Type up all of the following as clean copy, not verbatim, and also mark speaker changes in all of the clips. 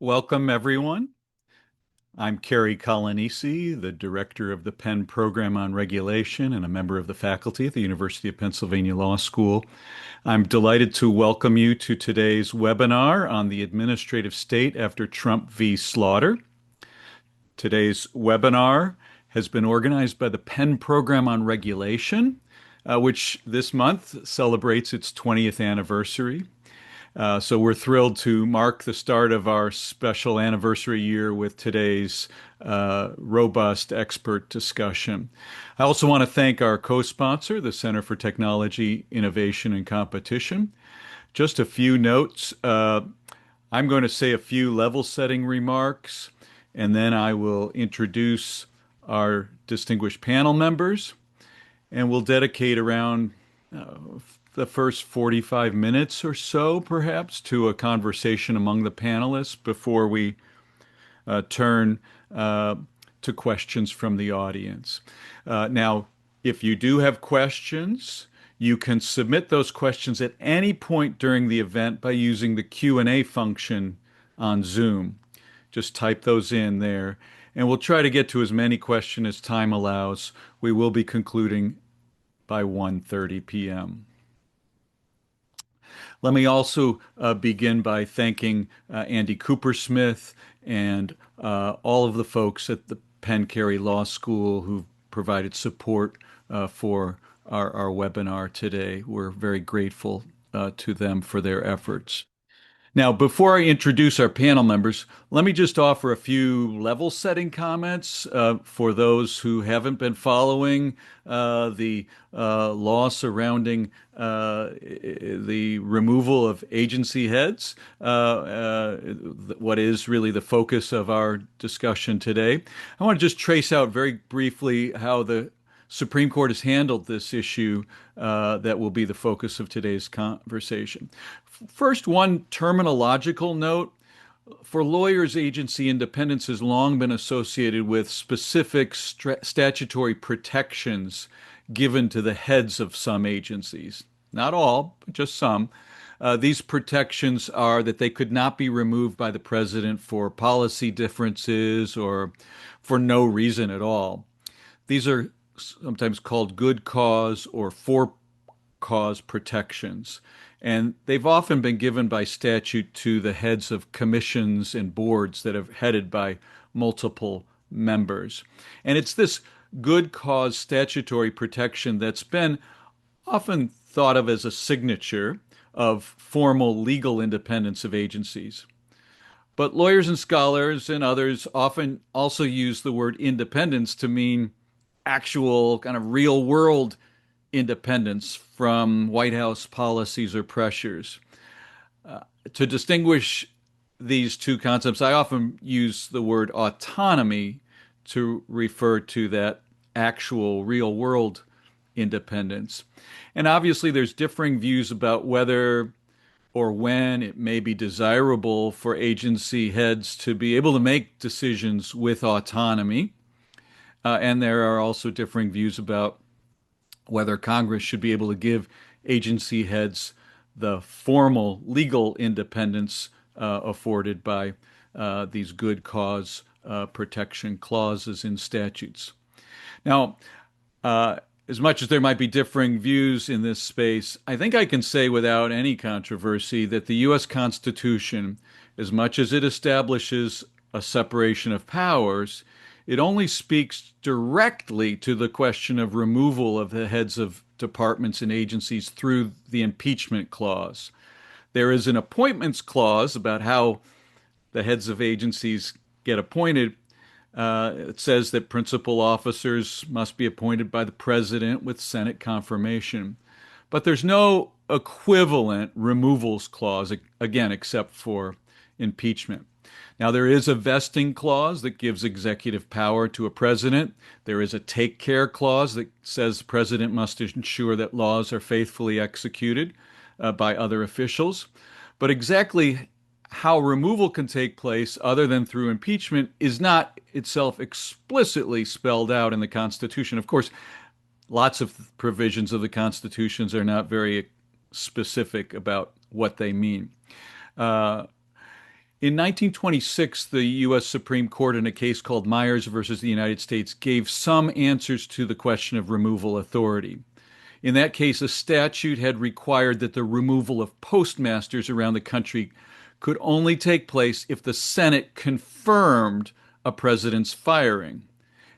Speaker 1: Welcome, everyone. I'm Kerry Colanisi, the director of the Penn Program on Regulation and a member of the faculty at the University of Pennsylvania Law School. I'm delighted to welcome you to today's webinar on the administrative state after Trump v. Slaughter. Today's webinar has been organized by the Penn Program on Regulation, which this month celebrates its 20th anniversary. So we're thrilled to mark the start of our special anniversary year with today's robust expert discussion. I also want to thank our co-sponsor, the Center for Technology, Innovation, and Competition. Just a few notes. I'm going to say a few level-setting remarks, and then I will introduce our distinguished panel members, and we'll dedicate around the first 45 minutes or so, perhaps, to a conversation among the panelists before we turn to questions from the audience. Now, if you do have questions, you can submit those questions at any point during the event by using the Q&A function on Zoom. Just type those in there, and we'll try to get to as many questions as time allows. We will be concluding by 1:30 p.m. Let me also begin by thanking Andy Coopersmith and all of the folks at the Penn Cary Law School who provided support for our webinar today. We're very grateful to them for their efforts. Now, before I introduce our panel members, let me just offer a few level-setting comments for those who haven't been following the law surrounding the removal of agency heads, what is really the focus of our discussion today. I want to just trace out very briefly how the Supreme Court has handled this issue that will be the focus of today's conversation. First, one terminological note. For lawyers, agency independence has long been associated with specific statutory protections given to the heads of some agencies. Not all, but just some. These protections are that they could not be removed by the president for policy differences or for no reason at all. These are sometimes called good cause or for cause protections. And they've often been given by statute to the heads of commissions and boards that are headed by multiple members. And it's this good cause statutory protection that's been often thought of as a signature of formal legal independence of agencies. But lawyers and scholars and others often also use the word independence to mean actual kind of real world independence from White House policies or pressures. To distinguish these two concepts, I often use the word autonomy to refer to that actual real world independence. And obviously, there's differing views about whether or when it may be desirable for agency heads to be able to make decisions with autonomy. And there are also differing views about whether Congress should be able to give agency heads the formal legal independence afforded by these good cause protection clauses in statutes. Now, as much as there might be differing views in this space, I think I can say without any controversy that the U.S. Constitution, as much as it establishes a separation of powers, it only speaks directly to the question of removal of the heads of departments and agencies through the impeachment clause. There is an appointments clause about how the heads of agencies get appointed. It says that principal officers must be appointed by the president with Senate confirmation. But there's no equivalent removals clause, again, except for impeachment. Now, there is a vesting clause that gives executive power to a president. There is a take care clause that says the president must ensure that laws are faithfully executed by other officials. But exactly how removal can take place other than through impeachment is not itself explicitly spelled out in the Constitution. Of course, lots of provisions of the Constitutions are not very specific about what they mean. In 1926, the U.S. Supreme Court, in a case called Myers versus the United States, gave some answers to the question of removal authority. In that case, a statute had required that the removal of postmasters around the country could only take place if the Senate confirmed a president's firing.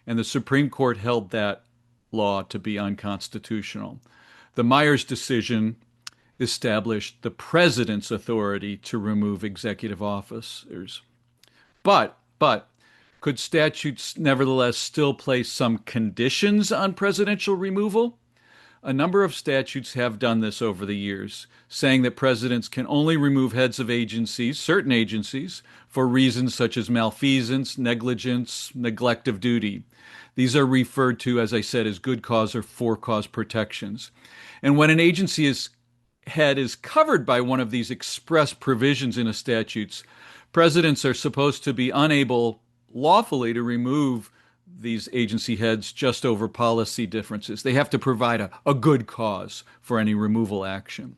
Speaker 1: And the Supreme Court held that law to be unconstitutional. The Myers decision established the president's authority to remove executive officers. But could statutes nevertheless still place some conditions on presidential removal? A number of statutes have done this over the years, saying that presidents can only remove heads of agencies, certain agencies, for reasons such as malfeasance, negligence, neglect of duty. These are referred to, as I said, as good cause or for cause protections. And when an agency's head is covered by one of these express provisions in a statutes, presidents are supposed to be unable lawfully to remove these agency heads just over policy differences. They have to provide a good cause for any removal action.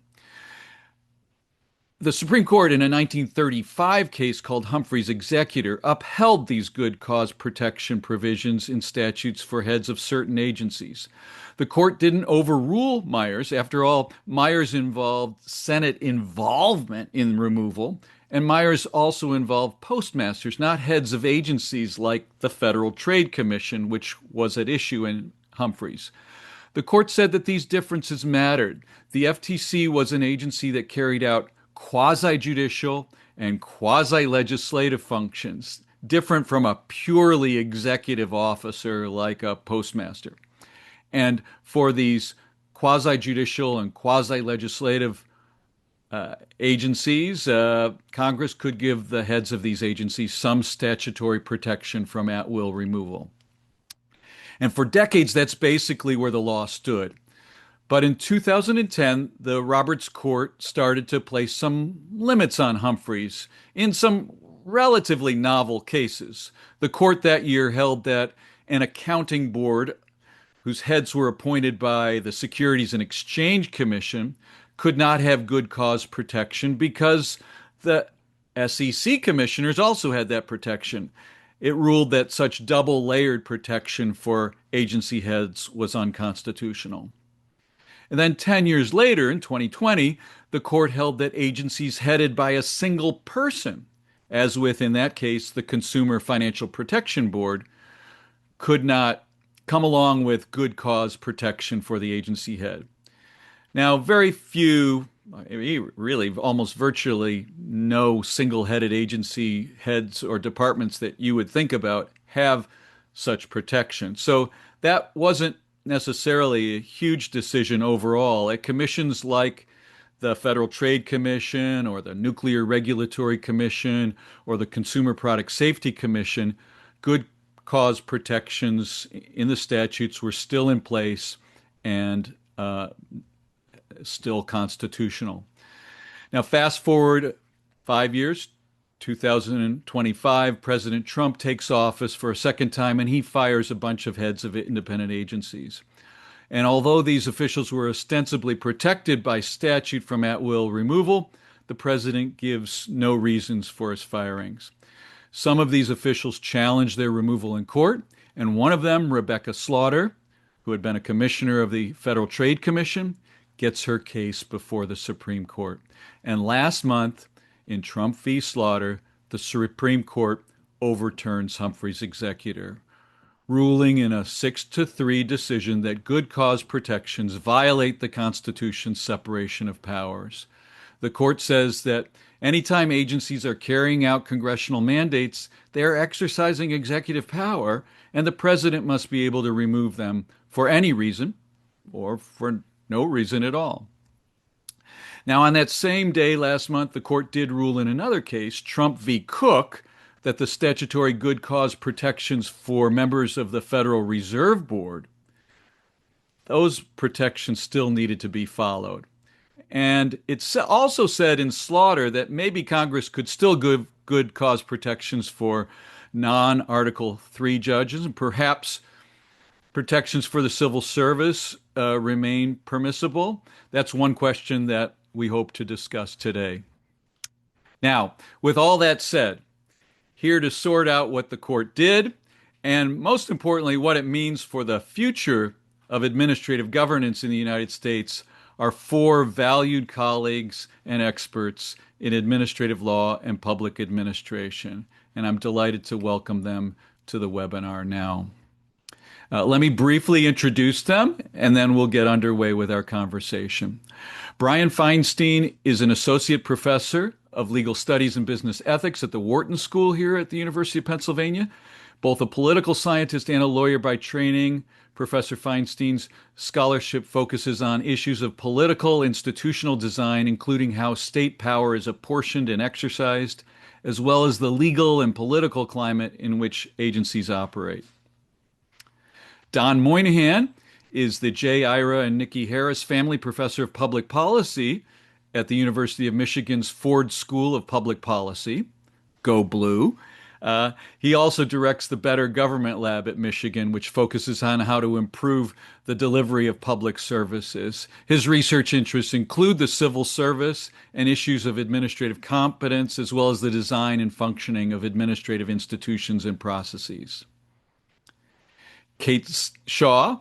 Speaker 1: The Supreme Court, in a 1935 case called Humphrey's Executor, upheld these good cause protection provisions in statutes for heads of certain agencies. The court didn't overrule Myers. After all, Myers involved Senate involvement in removal, and Myers also involved postmasters, not heads of agencies like the Federal Trade Commission, which was at issue in Humphrey's. The court said that these differences mattered. The FTC was an agency that carried out quasi-judicial and quasi-legislative functions, different from a purely executive officer like a postmaster. And for these quasi-judicial and quasi-legislative agencies, Congress could give the heads of these agencies some statutory protection from at-will removal. And for decades, that's basically where the law stood. But in 2010, the Roberts Court started to place some limits on Humphreys in some relatively novel cases. The court that year held that an accounting board whose heads were appointed by the Securities and Exchange Commission could not have good cause protection because the SEC commissioners also had that protection. It ruled that such double-layered protection for agency heads was unconstitutional. And then 10 years later, in 2020, the court held that agencies headed by a single person, as with, in that case, the Consumer Financial Protection Board, could not come along with good cause protection for the agency head. Now, very few, really almost virtually no single-headed agency heads or departments that you would think about have such protection. So that wasn't necessarily a huge decision overall. At commissions like the Federal Trade Commission or the Nuclear Regulatory Commission or the Consumer Product Safety Commission, good cause protections in the statutes were still in place and still constitutional. Now, fast forward 5 years, 2025, President Trump takes office for a second time and he fires a bunch of heads of independent agencies. And although these officials were ostensibly protected by statute from at-will removal, the president gives no reasons for his firings. Some of these officials challenged their removal in court, and one of them, Rebecca Slaughter, who had been a commissioner of the Federal Trade Commission, gets her case before the Supreme Court. And last month, in Trump v. Slaughter, the Supreme Court overturns Humphrey's Executor, ruling in a 6-3 decision that good cause protections violate the Constitution's separation of powers. The court says that anytime agencies are carrying out congressional mandates, they are exercising executive power, and the president must be able to remove them for any reason or for no reason at all. Now, on that same day last month, the court did rule in another case, Trump v. Cook, that the statutory good cause protections for members of the Federal Reserve Board, those protections still needed to be followed. And it also said in Slaughter that maybe Congress could still give good cause protections for non-Article III judges, and perhaps protections for the civil service remain permissible. That's one question that we hope to discuss today. Now, with all that said, here to sort out what the court did, and most importantly, what it means for the future of administrative governance in the United States are four valued colleagues and experts in administrative law and public administration. And I'm delighted to welcome them to the webinar now. Let me briefly introduce them, and then we'll get underway with our conversation. Brian Feinstein is an associate professor of legal studies and business ethics at the Wharton School here at the University of Pennsylvania. Both a political scientist and a lawyer by training, Professor Feinstein's scholarship focuses on issues of political institutional design, including how state power is apportioned and exercised, as well as the legal and political climate in which agencies operate. Don Moynihan is the J. Ira and Nikki Harris Family Professor of Public Policy at the University of Michigan's Ford School of Public Policy. Go Blue. He also directs the Better Government Lab at Michigan, which focuses on how to improve the delivery of public services. His research interests include the civil service and issues of administrative competence, as well as the design and functioning of administrative institutions and processes. Kate Shaw,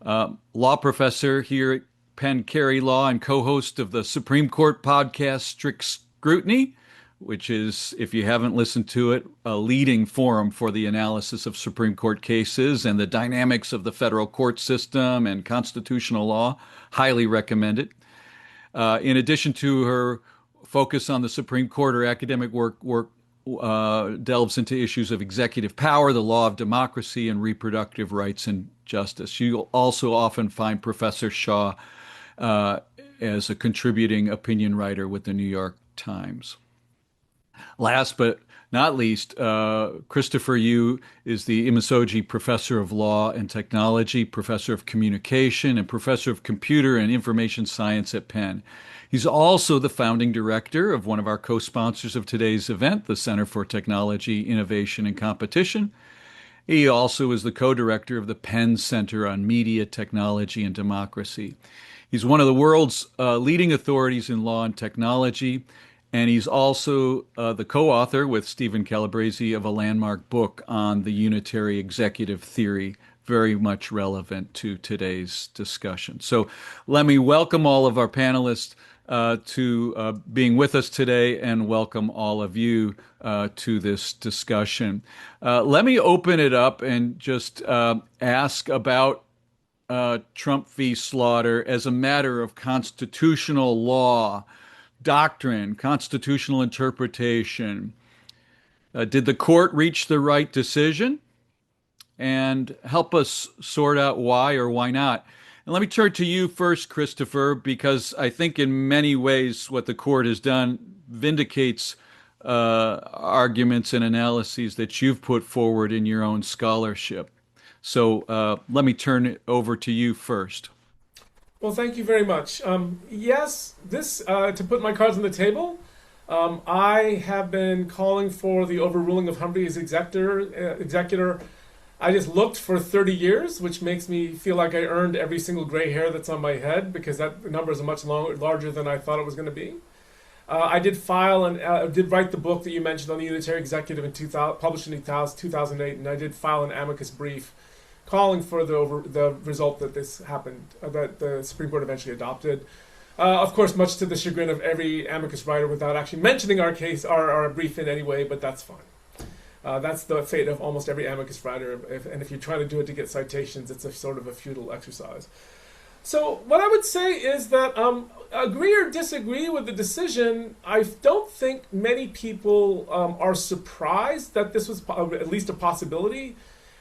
Speaker 1: law professor here at Penn Carey Law and co-host of the Supreme Court podcast Strict Scrutiny, which is, if you haven't listened to it, a leading forum for the analysis of Supreme Court cases and the dynamics of the federal court system and constitutional law. Highly recommend it. In addition to her focus on the Supreme Court, her academic work delves into issues of executive power, the law of democracy, and reproductive rights and justice. You'll also often find Professor Shaw as a contributing opinion writer with the New York Times. Last but not least, Christopher Yu is the Imisoji Professor of Law and Technology, Professor of Communication, and Professor of Computer and Information Science at Penn. He's also the founding director of one of our co-sponsors of today's event, the Center for Technology, Innovation, and Competition. He also is the co-director of the Penn Center on Media, Technology, and Democracy. He's one of the world's leading authorities in law and technology, and he's also the co-author with Stephen Calabrese of a landmark book on the unitary executive theory, very much relevant to today's discussion. So let me welcome all of our panelists to being with us today, and welcome all of you to this discussion. Let me open it up and just ask about Trump v. Slaughter as a matter of constitutional law, doctrine, constitutional interpretation. Did the court reach the right decision? And help us sort out why or why not. And let me turn to you first, Christopher, because I think in many ways what the court has done vindicates arguments and analyses that you've put forward in your own scholarship. So let me turn it over to you first.
Speaker 2: Well, thank you very much. Yes, this to put my cards on the table, I have been calling for the overruling of Humphrey as executor. I just looked for 30 years, which makes me feel like I earned every single gray hair that's on my head, because that number is much larger than I thought it was going to be. I did file and did write the book that you mentioned on the unitary executive in 2000, published in 2008, and I did file an amicus brief calling for the result that this happened, that the Supreme Court eventually adopted. Of course, much to the chagrin of every amicus writer, without actually mentioning our case, our brief in any way, but that's fine. That's the fate of almost every amicus writer, and if you try to do it to get citations, it's a sort of a futile exercise. So what I would say is that agree or disagree with the decision, I don't think many people are surprised that this was at least a possibility.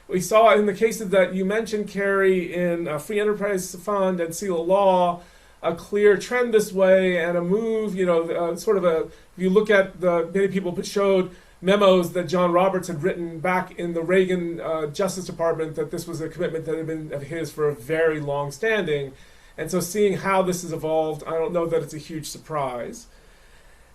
Speaker 2: We saw in the cases that you mentioned, Carrie, in Free Enterprise Fund and Seal of Law, a clear trend this way and a move, if you look at many people showed memos that John Roberts had written back in the Reagan Justice Department, that this was a commitment that had been of his for a very long standing. And so seeing how this has evolved, I don't know that it's a huge surprise.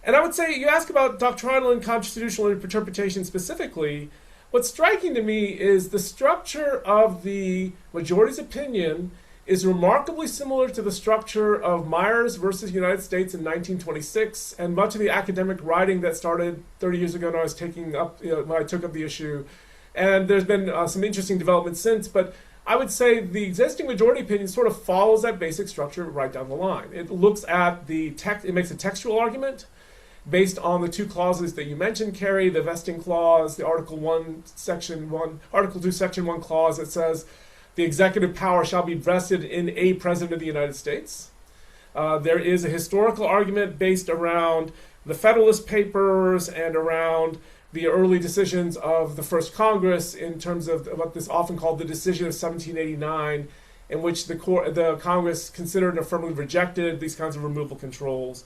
Speaker 2: And I would say, you ask about doctrinal and constitutional interpretation specifically, what's striking to me is the structure of the majority's opinion is remarkably similar to the structure of Myers versus United States in 1926, and much of the academic writing that started 30 years ago when I was taking up, when I took up the issue. And there's been some interesting developments since, but I would say the existing majority opinion sort of follows that basic structure right down the line. It looks at the text, it makes a textual argument based on the two clauses that you mentioned, Carrie, the vesting clause, the Article 1, Section 1, Article 2, Section 1 clause that says the executive power shall be vested in a president of the United States. There is a historical argument based around the Federalist Papers and around the early decisions of the first Congress in terms of what is often called the decision of 1789, in which the Congress considered and affirmatively rejected these kinds of removal controls.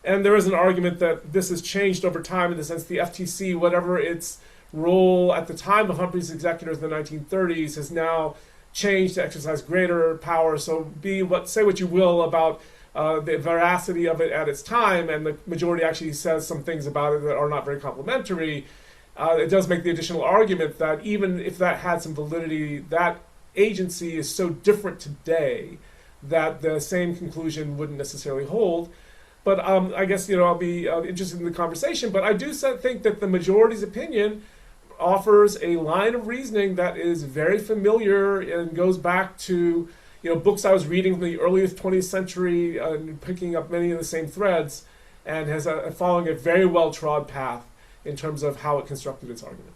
Speaker 2: And there is an argument that this has changed over time in the sense the FTC, whatever its role at the time of Humphrey's executors in the 1930s, has now changed to exercise greater power. So say what you will about the veracity of it at its time, and the majority actually says some things about it that are not very complimentary. It does make the additional argument that even if that had some validity, that agency is so different today that the same conclusion wouldn't necessarily hold. But I guess I'll be interested in the conversation. But I do think that the majority's opinion offers a line of reasoning that is very familiar and goes back to books I was reading from the earliest 20th century, picking up many of the same threads, and has following a very well-trod path in terms of how it constructed its argument.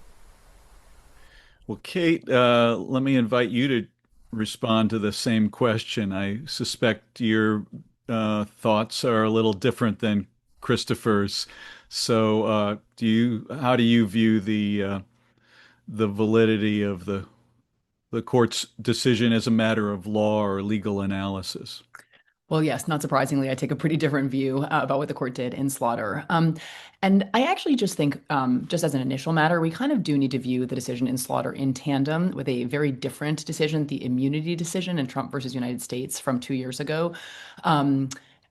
Speaker 1: Well, Kate, let me invite you to respond to the same question. I suspect your thoughts are a little different than Christopher's. So, how do you view the validity of the court's decision as a matter of law or legal analysis?
Speaker 3: Well, yes, not surprisingly, I take a pretty different view about what the court did in Slaughter. And I actually just think, just as an initial matter, we kind of do need to view the decision in Slaughter in tandem with a very different decision, the immunity decision in Trump versus United States from 2 years ago.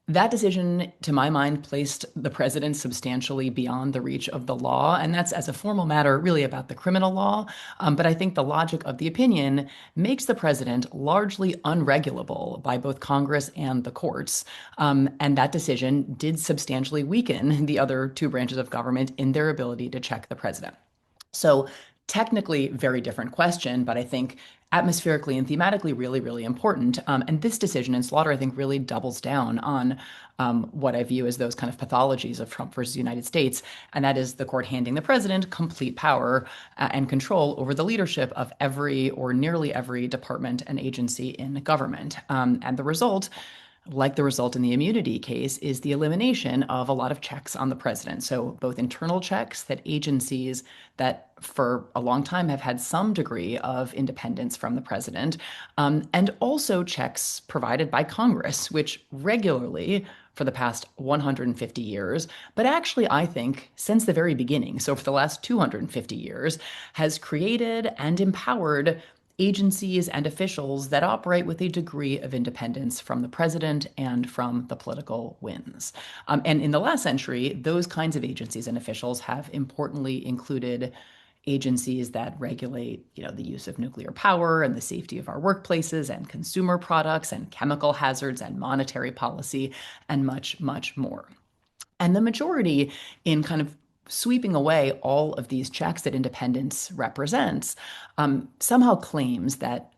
Speaker 3: That decision, to my mind, placed the president substantially beyond the reach of the law. And that's, as a formal matter, really about the criminal law. But I think the logic of the opinion makes the president largely unregulable by both Congress and the courts. And that decision did substantially weaken the other two branches of government in their ability to check the president. So technically, very different question, but I think atmospherically and thematically really, really important. And this decision in Slaughter, I think, really doubles down on what I view as those kind of pathologies of Trump versus United States, and that is the court handing the president complete power and control over the leadership of every or nearly every department and agency in government. And the result, like the result in the immunity case, is the elimination of a lot of checks on the president. So both internal checks that agencies that for a long time have had some degree of independence from the president, and also checks provided by Congress, which regularly for the past 150 years, but actually I think since the very beginning, so for the last 250 years, has created and empowered agencies and officials that operate with a degree of independence from the president and from the political winds. And in the last century, those kinds of agencies and officials have importantly included agencies that regulate, the use of nuclear power and the safety of our workplaces and consumer products and chemical hazards and monetary policy and much, much more. And the majority, in kind of sweeping away all of these checks that independence represents, somehow claims that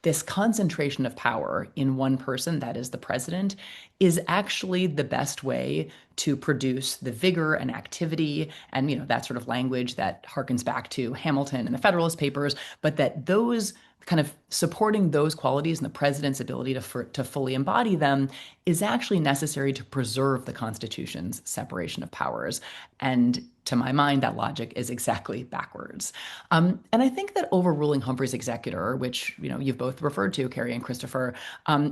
Speaker 3: this concentration of power in one person, that is the president, is actually the best way to produce the vigor and activity and that sort of language that harkens back to Hamilton and the Federalist Papers, but that those kind of supporting those qualities and the president's ability to fully embody them is actually necessary to preserve the Constitution's separation of powers. And to my mind, that logic is exactly backwards. And I think that overruling Humphrey's executor, which you've both referred to, Carrie and Christopher,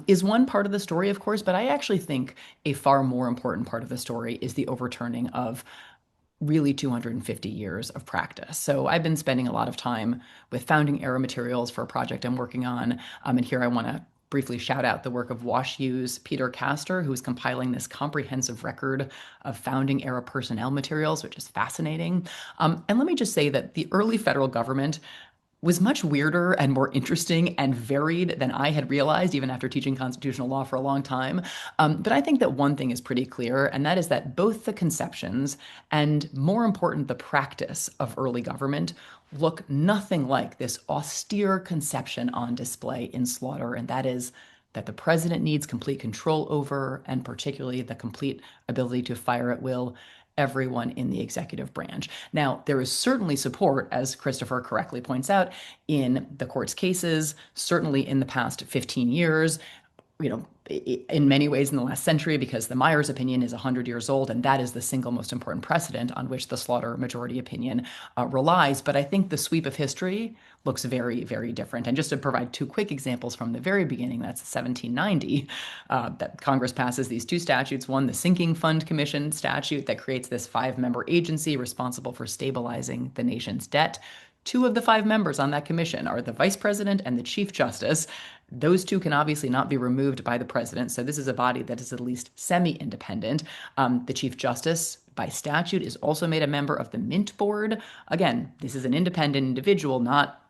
Speaker 3: is one part of the story, of course, but I actually think a far more important part of the story is the overturning of really 250 years of practice. So I've been spending a lot of time with founding era materials for a project I'm working on. And here I want to briefly shout out the work of WashU's Peter Castor, who is compiling this comprehensive record of founding era personnel materials, which is fascinating. And let me just say that the early federal government was much weirder and more interesting and varied than I had realized, even after teaching constitutional law for a long time. But I think that one thing is pretty clear, and that is that both the conceptions and, more important, the practice of early government look nothing like this austere conception on display in Slaughter, and that is that the president needs complete control over, and particularly the complete ability to fire at will, everyone in the executive branch. Now, there is certainly support, as Christopher correctly points out, in the court's cases, certainly in the past 15 years, in many ways in the last century, because the Myers opinion is 100 years old, and that is the single most important precedent on which the Slaughter majority opinion relies. But I think the sweep of history looks very, very different. And just to provide two quick examples from the very beginning, that's 1790, that Congress passes these two statutes. One, the Sinking Fund Commission statute that creates this five-member agency responsible for stabilizing the nation's debt. Two of the five members on that commission are the vice president and the chief justice. Those two can obviously not be removed by the president. So this is a body that is at least semi-independent. The chief justice, by statute, is also made a member of the Mint Board. Again, this is an independent individual, not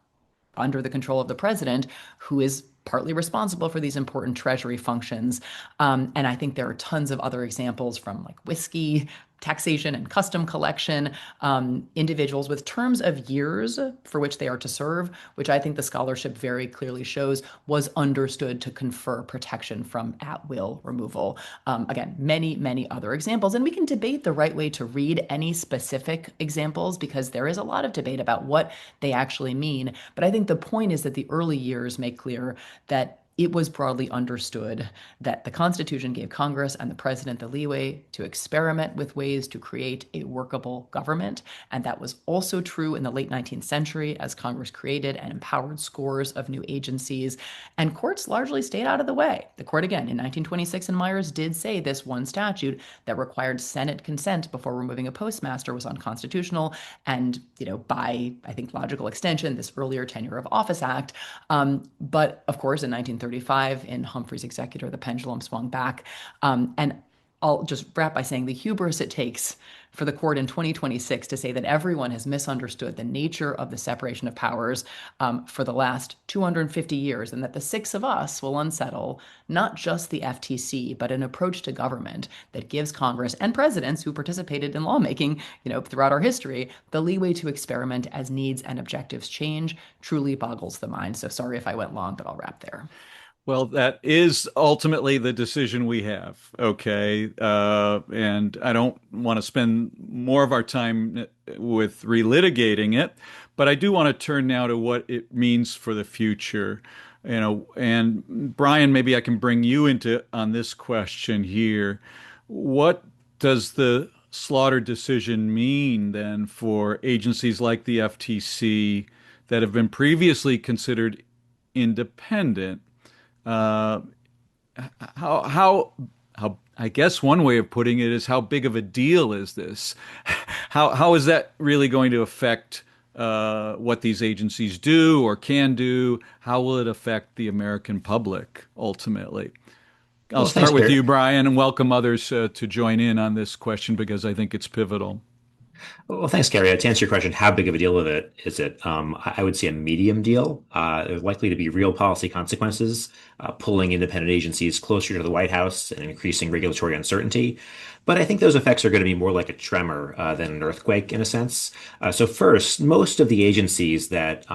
Speaker 3: under the control of the president, who is partly responsible for these important treasury functions. And I think there are tons of other examples from like whiskey, taxation and custom collection, individuals with terms of years for which they are to serve, which I think the scholarship very clearly shows was understood to confer protection from at-will removal. Again, many, many other examples. And we can debate the right way to read any specific examples because there is a lot of debate about what they actually mean. But I think the point is that the early years make clear that it was broadly understood that the Constitution gave Congress and the president the leeway to experiment with ways to create a workable government. And that was also true in the late 19th century as Congress created and empowered scores of new agencies. And courts largely stayed out of the way. The court, again, in 1926 in Myers did say this one statute that required Senate consent before removing a postmaster was unconstitutional. And, by, I think, logical extension, this earlier Tenure of Office Act. But, of course, in 1935, in Humphrey's Executor, the pendulum swung back. And I'll just wrap by saying the hubris it takes for the court in 2026 to say that everyone has misunderstood the nature of the separation of powers for the last 250 years, and that the six of us will unsettle not just the FTC, but an approach to government that gives Congress and presidents who participated in lawmaking, throughout our history, the leeway to experiment as needs and objectives change, truly boggles the mind. So sorry if I went long, but I'll wrap there.
Speaker 1: Well, that is ultimately the decision we have. Okay. And I don't want to spend more of our time with relitigating it, but I do want to turn now to what it means for the future. And Brian, maybe I can bring you into on this question here. What does the Slaughter decision mean then for agencies like the FTC that have been previously considered independent? Uh, how I guess one way of putting it is how big of a deal is this? How is that really going to affect what these agencies do or can do? How will it affect the American public ultimately? I'll
Speaker 4: Well, thanks,
Speaker 1: start with
Speaker 4: Gary.
Speaker 1: you, Brian, and welcome others to join in on this question because I think it's pivotal.
Speaker 4: Well, thanks, Gary. To answer your question, how big of a deal of it is it? I would say a medium deal. There's likely to be real policy consequences, pulling independent agencies closer to the White House and increasing regulatory uncertainty. But I think those effects are going to be more like a tremor than an earthquake in a sense. So first, most of the agencies that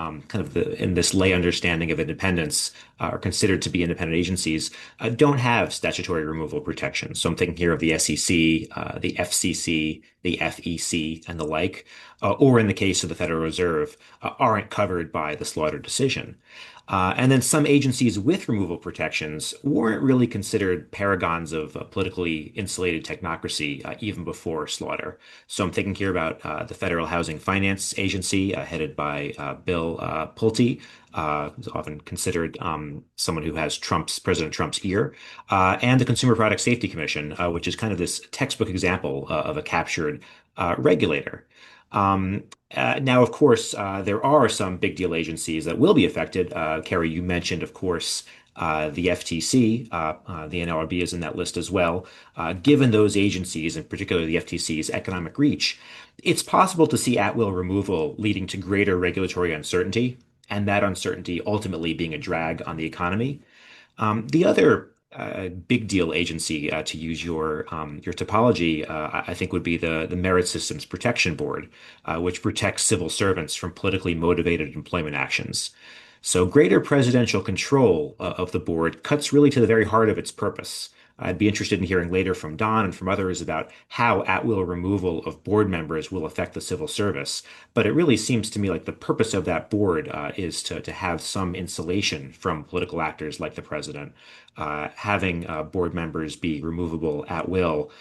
Speaker 4: in this lay understanding of independence are considered to be independent agencies don't have statutory removal protection. So I'm thinking here of the SEC, the FCC, the FEC, and the like, or in the case of the Federal Reserve, aren't covered by the Slaughter decision. And then some agencies with removal protections weren't really considered paragons of politically insulated technocracy even before Slaughter. So I'm thinking here about the Federal Housing Finance Agency, headed by Bill Pulte, who's often considered someone who has President Trump's ear, and the Consumer Product Safety Commission, which is kind of this textbook example of a captured regulator. Now, of course, there are some big deal agencies that will be affected. Kerry, you mentioned, of course, the FTC. The NLRB is in that list as well. Given those agencies, and particularly the FTC's economic reach, it's possible to see at-will removal leading to greater regulatory uncertainty. and that uncertainty ultimately being a drag on the economy. The other big deal agency, to use your topology, I think would be the Merit Systems Protection Board, which protects civil servants from politically motivated employment actions. So greater presidential control of the board cuts really to the very heart of its purpose. I'd be interested in hearing later from Don and from others about how at-will removal of board members will affect the civil service. But it really seems to me like the purpose of that board is to have some insulation from political actors like the president. Having board members be removable at will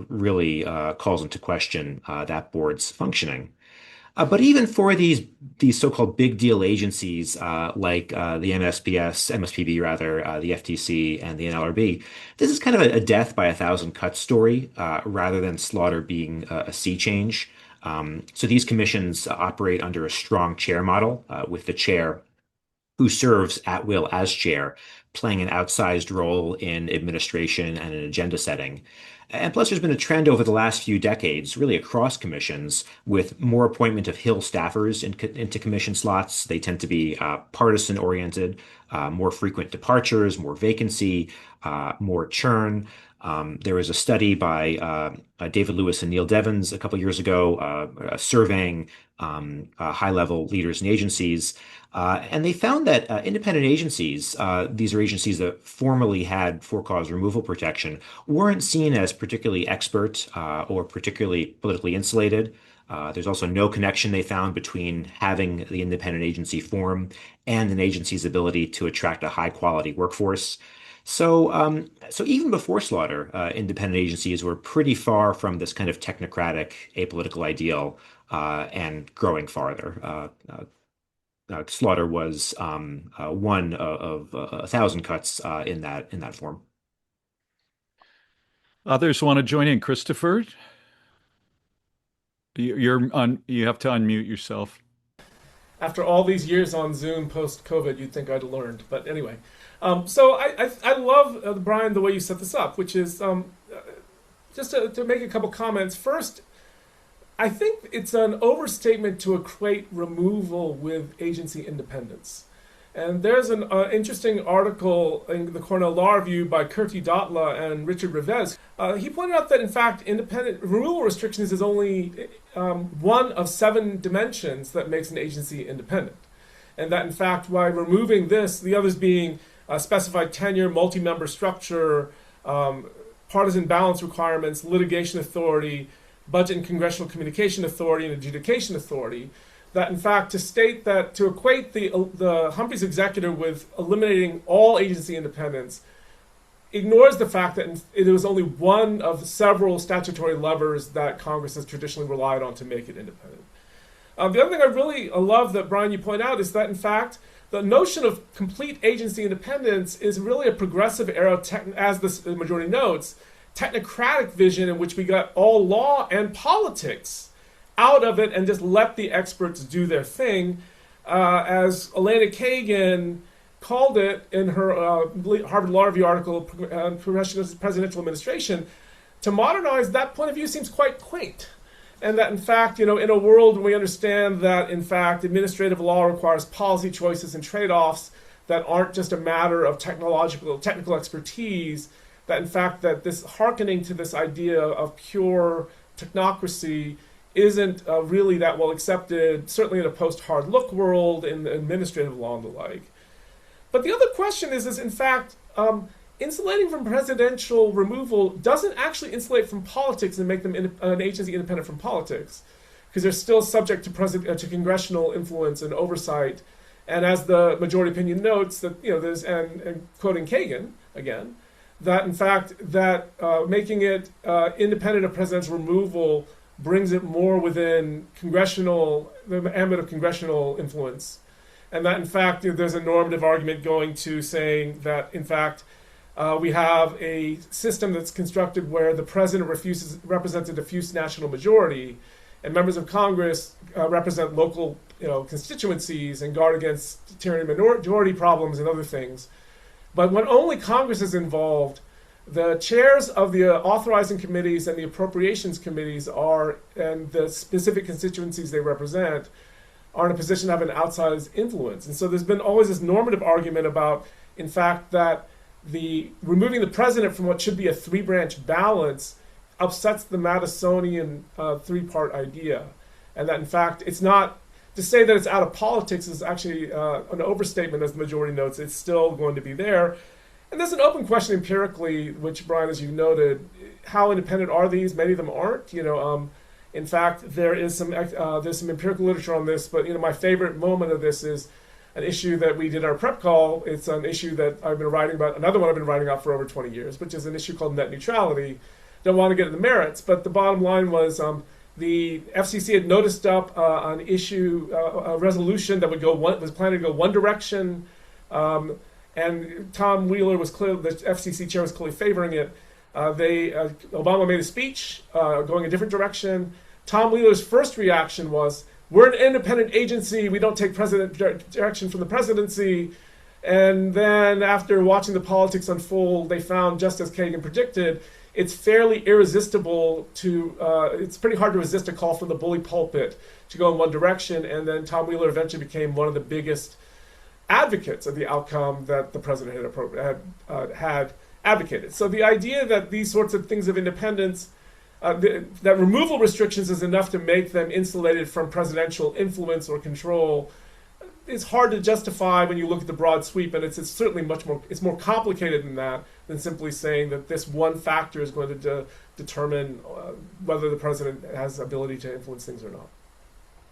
Speaker 4: really calls into question that board's functioning. But even for these so-called big deal agencies like the MSPB rather, the FTC and the NLRB, this is kind of a death by a thousand cuts story rather than slaughter being a sea change. So these commissions operate under a strong chair model with the chair who serves at will as chair, playing an outsized role in administration and in agenda setting. And plus, there's been a trend over the last few decades, really across commissions, with more appointment of Hill staffers into commission slots. They tend to be partisan oriented, more frequent departures, more vacancy, more churn. There was a study by David Lewis and Neil Devins a couple years ago surveying high-level leaders in agencies. And they found that independent agencies, these are agencies that formerly had for-cause removal protection, weren't seen as particularly expert or particularly politically insulated. There's also no connection they found between having the independent agency form and an agency's ability to attract a high-quality workforce. So even before Slaughter, independent agencies were pretty far from this kind of technocratic, apolitical ideal and growing farther. Slaughter was one of a thousand cuts in that form.
Speaker 1: Others want to join in. Christopher, you have to unmute yourself.
Speaker 2: After all these years on Zoom post-COVID, you'd think I'd learned. But anyway, so I love, Brian, the way you set this up, which is just to make a couple comments. First, I think it's an overstatement to equate removal with agency independence. And there's an interesting article in the Cornell Law Review by Kirti Datla and Richard Revesz. He pointed out that, in fact, independent removal restrictions is only one of 7 dimensions that makes an agency independent. And that, in fact, by removing this, the others being specified tenure, multi-member structure, partisan balance requirements, litigation authority, budget and congressional communication authority, and adjudication authority, that in fact to equate the Humphrey's executor with eliminating all agency independence ignores the fact that it was only one of several statutory levers that Congress has traditionally relied on to make it independent. The other thing I really love that, Brian, you point out is that in fact the notion of complete agency independence is really a progressive era, as the majority notes, technocratic vision in which we got all law and politics out of it and just let the experts do their thing. As Elena Kagan called it in her Harvard Law Review article, Presidential Administration, to modernize that point of view seems quite quaint. And that, in fact, in a world where we understand that, in fact, administrative law requires policy choices and trade-offs that aren't just a matter of technical expertise, that, in fact, that this hearkening to this idea of pure technocracy isn't really that well accepted, certainly in a post-hard look world, in administrative law and the like. But the other question is in fact, insulating from presidential removal doesn't actually insulate from politics and make them an agency independent from politics, because they're still subject to congressional influence and oversight. And as the majority opinion notes, that there's and quoting Kagan again, that in fact that making it independent of presidential removal brings it more within the ambit of congressional influence. And that, in fact, there's a normative argument going to saying that, in fact, we have a system that's constructed where the president represents a diffuse national majority, and members of Congress represent local constituencies and guard against tyranny majority problems and other things. But when only Congress is involved, the chairs of the authorizing committees and the appropriations committees and the specific constituencies they represent are in a position to have an outsized influence. And so there's been always this normative argument about, in fact, that the removing the president from what should be a three-branch balance upsets the Madisonian three-part idea, and that in fact it's not, to say that it's out of politics is actually an overstatement, as the majority notes. It's still going to be there. And there's an open question empirically, which, Brian, as you noted, how independent are these? Many of them aren't. In fact, there's some empirical literature on this. But my favorite moment of this is an issue that we did our prep call. It's an issue that I've been writing about, another one I've been writing about for over 20 years, which is an issue called net neutrality. Don't want to get into the merits, but the bottom line was the FCC had noticed up an issue, a resolution that was planning to go one direction, and Tom Wheeler was clear, the FCC chair was clearly favoring it. Obama made a speech going a different direction. Tom Wheeler's first reaction was, "We're an independent agency. We don't take direction from the presidency." And then after watching the politics unfold, they found, just as Kagan predicted, it's fairly irresistible it's pretty hard to resist a call from the bully pulpit to go in one direction. And then Tom Wheeler eventually became one of the biggest advocates of the outcome that the president had advocated. So the idea that these sorts of things of independence, that removal restrictions is enough to make them insulated from presidential influence or control, is hard to justify when you look at the broad sweep, and it's certainly it's more complicated than that, than simply saying that this one factor is going to determine whether the president has the ability to influence things or not.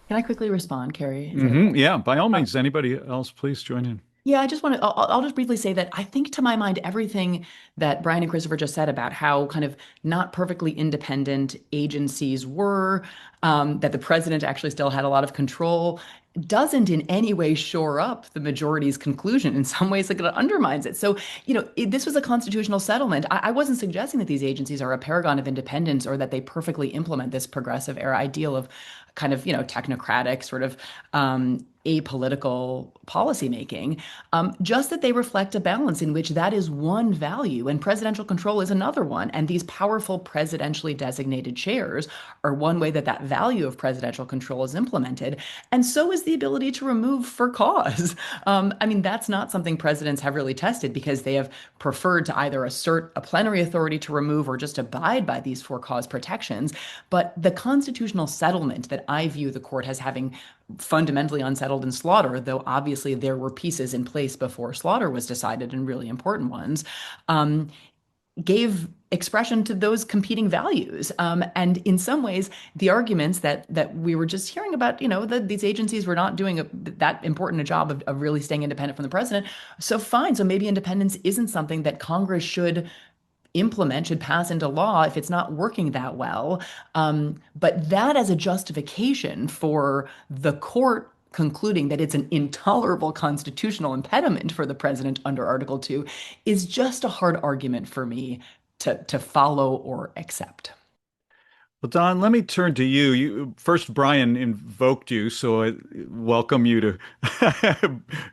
Speaker 3: Can I quickly respond, Carrie?
Speaker 1: Yeah, by all means. Anybody else, please join in.
Speaker 3: Yeah, I just want to, I'll just briefly say that I think, to my mind, everything that Brian and Christopher just said about how kind of not perfectly independent agencies were, that the president actually still had a lot of control, doesn't in any way shore up the majority's conclusion. In some ways, like, it undermines it. So, this was a constitutional settlement. I wasn't suggesting that these agencies are a paragon of independence or that they perfectly implement this progressive era ideal of kind of, technocratic sort of apolitical policymaking, just that they reflect a balance in which that is one value and presidential control is another one. And these powerful presidentially designated chairs are one way that that value of presidential control is implemented. And so is the ability to remove for cause. That's not something presidents have really tested, because they have preferred to either assert a plenary authority to remove or just abide by these for cause protections. But the constitutional settlement that I view the court as having fundamentally unsettled in Slaughter, though obviously there were pieces in place before Slaughter was decided, and really important ones, gave expression to those competing values. And in some ways, the arguments that we were just hearing about, that these agencies were not doing that important a job of really staying independent from the president. So fine. So maybe independence isn't something that Congress should implement, should pass into law if it's not working that well. But that as a justification for the court concluding that it's an intolerable constitutional impediment for the president under Article 2 is just a hard argument for me to follow or accept.
Speaker 1: Well, Don, let me turn to you. First, Brian invoked you, so I welcome you to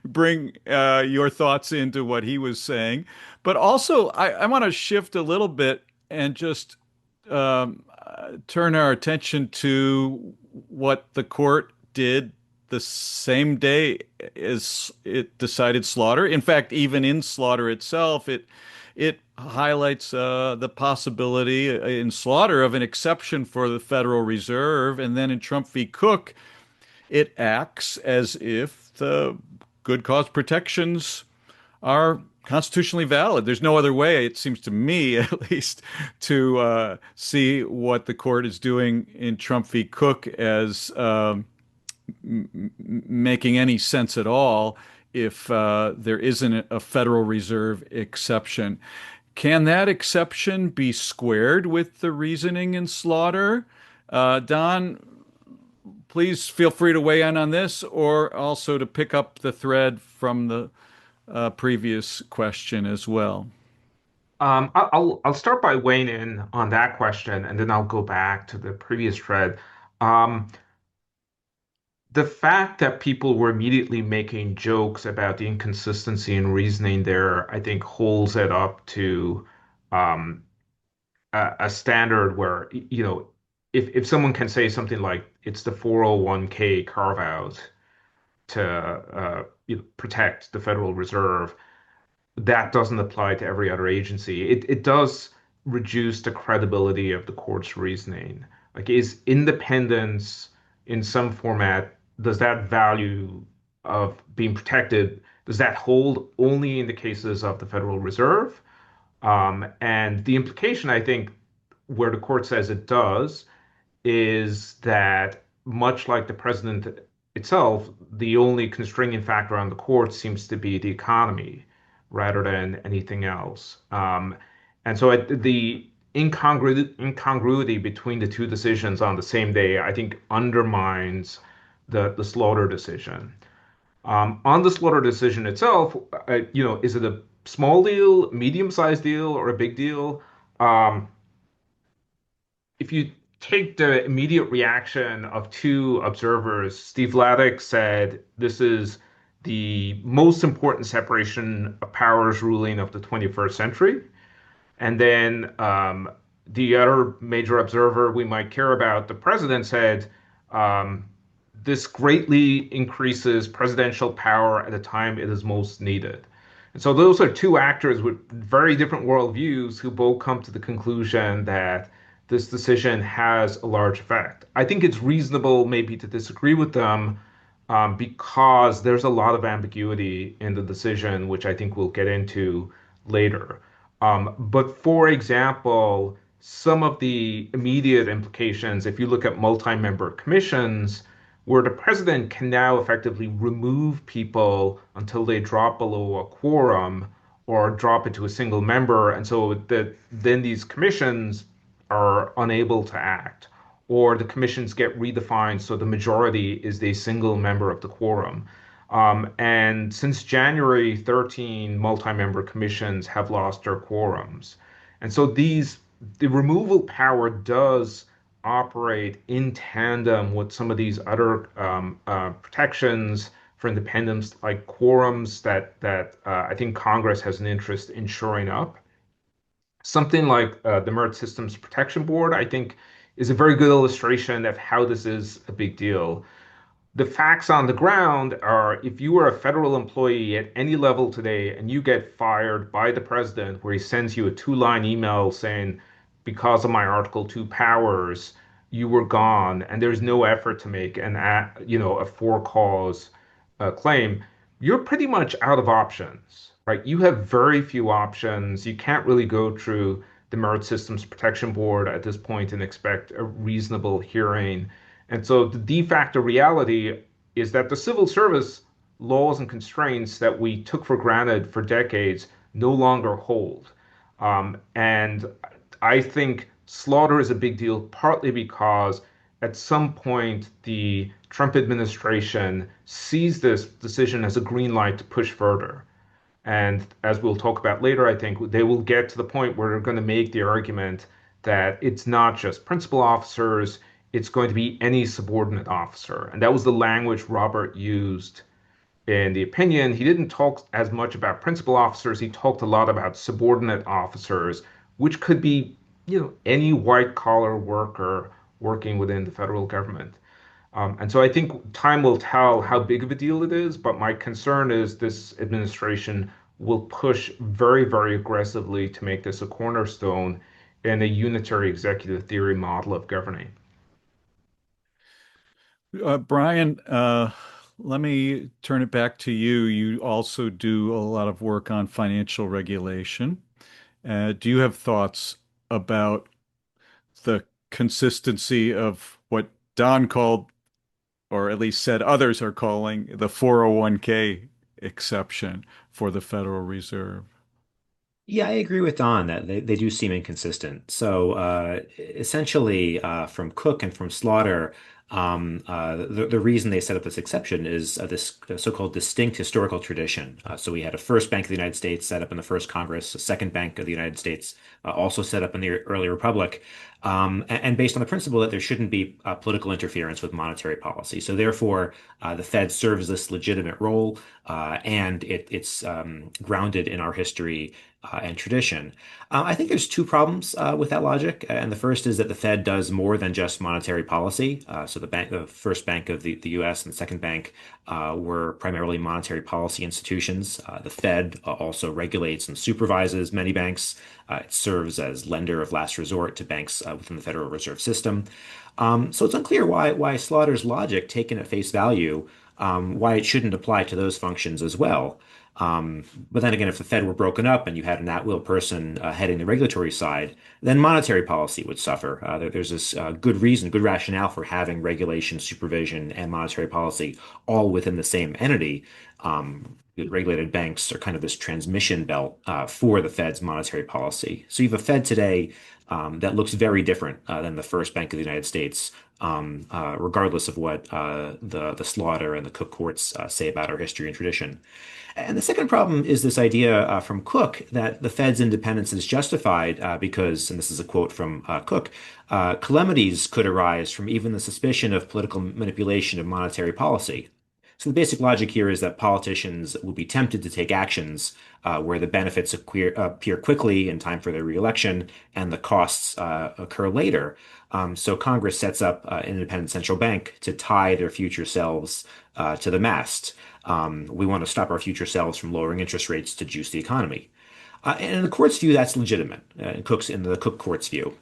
Speaker 1: bring your thoughts into what he was saying. But also, I want to shift a little bit and just turn our attention to what the court did the same day as it decided Slaughter. In fact, even in Slaughter itself, it highlights the possibility in Slaughter of an exception for the Federal Reserve, and then in Trump v. Cook, it acts as if the good cause protections are constitutionally valid. There's no other way, it seems to me at least, to see what the court is doing in Trump v. Cook as making any sense at all if there isn't a Federal Reserve exception. Can that exception be squared with the reasoning in Slaughter? Don, please feel free to weigh in on this, or also to pick up the thread from the previous question as well.
Speaker 5: I'll start by weighing in on that question, and then I'll go back to the previous thread. The fact that people were immediately making jokes about the inconsistency in reasoning there, I think, holds it up to um, a standard where, if someone can say something like it's the 401k carve out, protect the Federal Reserve, that doesn't apply to every other agency. It does reduce the credibility of the court's reasoning. Like, is independence in some format, does that value of being protected, does that hold only in the cases of the Federal Reserve? And the implication, I think, where the court says it does, is that much like the president itself, the only constraining factor on the court seems to be the economy rather than anything else. And so the incongruity between the two decisions on the same day, I think, undermines the Slaughter decision. On the Slaughter decision itself, is it a small deal, medium-sized deal, or a big deal? Um, if you take the immediate reaction of two observers, Steve Laddick said this is the most important separation of powers ruling of the 21st century. And then the other major observer we might care about, the president said, um, this greatly increases presidential power at a time it is most needed. And so those are two actors with very different worldviews who both come to the conclusion that this decision has a large effect. I think it's reasonable maybe to disagree with them because there's a lot of ambiguity in the decision, which I think we'll get into later. But for example, some of the immediate implications, if you look at multi-member commissions, where the president can now effectively remove people until they drop below a quorum or drop it to a single member, and so that then these commissions are unable to act, or the commissions get redefined so the majority is a single member of the quorum. And since January, 13 multi-member commissions have lost their quorums. And so the removal power does operate in tandem with some of these other protections for independence, like quorums that I think Congress has an interest in shoring up. Something like the Merit Systems Protection Board, I think, is a very good illustration of how this is a big deal. The facts on the ground are if you are a federal employee at any level today and you get fired by the president, where he sends you a two-line email saying, because of my Article 2 powers, you were gone, and there's no effort to make a for cause claim, you're pretty much out of options, right? You have very few options. You can't really go through the Merit Systems Protection Board at this point and expect a reasonable hearing. And so the de facto reality is that the civil service laws and constraints that we took for granted for decades no longer hold. And I think Slaughter is a big deal, partly because at some point the Trump administration sees this decision as a green light to push further. And as we'll talk about later, I think they will get to the point where they're going to make the argument that it's not just principal officers, it's going to be any subordinate officer. And that was the language Robert used in the opinion. He didn't talk as much about principal officers, he talked a lot about subordinate officers, which could be, any white collar worker working within the federal government. And so I think time will tell how big of a deal it is, but my concern is this administration will push very, very aggressively to make this a cornerstone in a unitary executive theory model of governing.
Speaker 1: Brian, let me turn it back to you. You also do a lot of work on financial regulation. Do you have thoughts about the consistency of what Don called, or at least said others are calling, the 401k exception for the Federal Reserve?
Speaker 4: Yeah, I agree with Don that they do seem inconsistent. So essentially, from Cook and from Slaughter, the reason they set up this exception is this so-called distinct historical tradition. So we had a first Bank of the United States set up in the first Congress, a second Bank of the United States also set up in the early Republic. and based on the principle that there shouldn't be political interference with monetary policy. So therefore, the Fed serves this legitimate role, and it's grounded in our history and tradition. I think there's two problems with that logic, and the first is that the Fed does more than just monetary policy. So the first bank of the U.S. and the second bank were primarily monetary policy institutions. The Fed also regulates and supervises many banks. It serves as lender of last resort to banks within the Federal Reserve System. So it's unclear why Slaughter's logic, taken at face value, why it shouldn't apply to those functions as well. But then again, if the Fed were broken up and you had an at-will person heading the regulatory side, then monetary policy would suffer. There's this good reason, good rationale for having regulation, supervision, and monetary policy all within the same entity. The regulated banks are kind of this transmission belt for the Fed's monetary policy. So you have a Fed today that looks very different than the first Bank of the United States, regardless of what the Slaughter and the Cook courts say about our history and tradition. And the second problem is this idea from Cook that the Fed's independence is justified because, and this is a quote from Cook, calamities could arise from even the suspicion of political manipulation of monetary policy. So the basic logic here is that politicians will be tempted to take actions where the benefits appear quickly in time for their reelection and the costs occur later. So Congress sets up an independent central bank to tie their future selves to the mast. We want to stop our future selves from lowering interest rates to juice the economy. And in the court's view, that's legitimate, in the Cook court's view.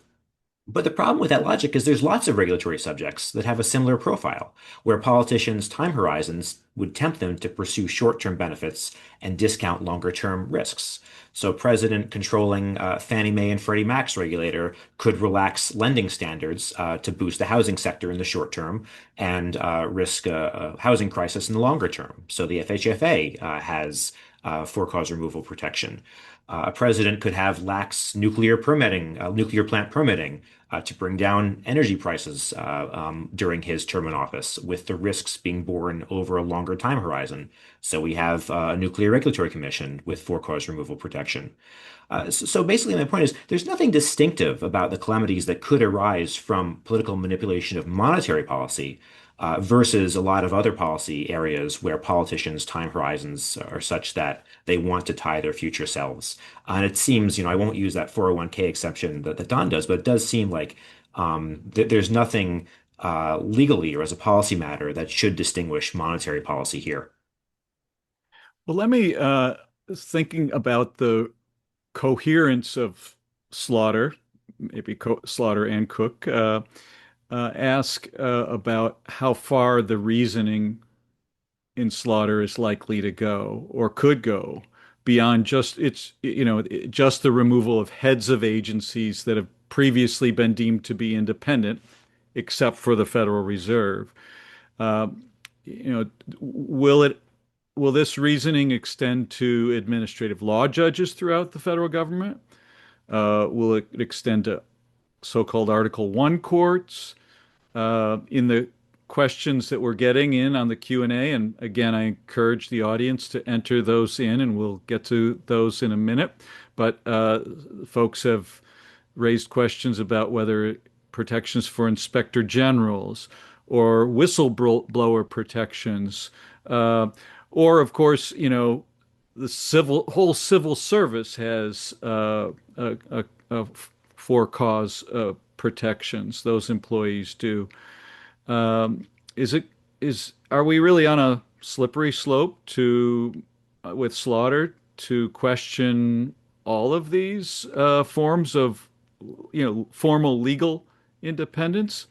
Speaker 4: But the problem with that logic is there's lots of regulatory subjects that have a similar profile, where politicians' time horizons would tempt them to pursue short-term benefits and discount longer-term risks. So, President controlling Fannie Mae and Freddie Mac's regulator could relax lending standards to boost the housing sector in the short term and risk a housing crisis in the longer term. So, the FHFA has for cause removal protection. A president could have lax nuclear plant permitting to bring down energy prices during his term in office, with the risks being borne over a longer time horizon. So we have a nuclear regulatory commission with for cause removal protection. So basically, my point is there's nothing distinctive about the calamities that could arise from political manipulation of monetary policy versus a lot of other policy areas where politicians' time horizons are such that they want to tie their future selves. And it seems, I won't use that 401k exception that Don does, but it does seem like there's nothing legally or as a policy matter that should distinguish monetary policy here.
Speaker 1: Well, let me thinking about the coherence of Slaughter, maybe Slaughter and Cook, ask about how far the reasoning in Slaughter is likely to go or could go beyond just the removal of heads of agencies that have previously been deemed to be independent, except for the Federal Reserve. Uh, you know, will this reasoning extend to administrative law judges throughout the federal government? Will it extend to so-called Article 1 courts? In the questions that we're getting in on the Q&A, and again, I encourage the audience to enter those in, and we'll get to those in a minute. But folks have raised questions about whether protections for inspector generals or whistleblower protections, or of course, the whole civil service has for cause protections. Those employees do. Are we really on a slippery slope with Slaughter to question all of these forms of, formal legal independence?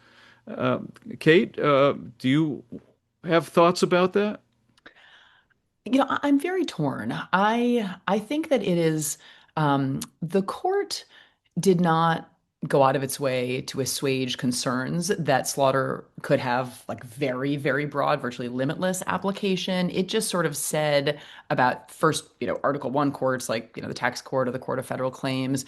Speaker 1: Kate, do you have thoughts about that?
Speaker 3: I'm very torn. I think that it is the court did not go out of its way to assuage concerns that Slaughter could have like very, very broad, virtually limitless application. It just sort of said about first, Article 1 courts, like, the tax court or the Court of Federal Claims.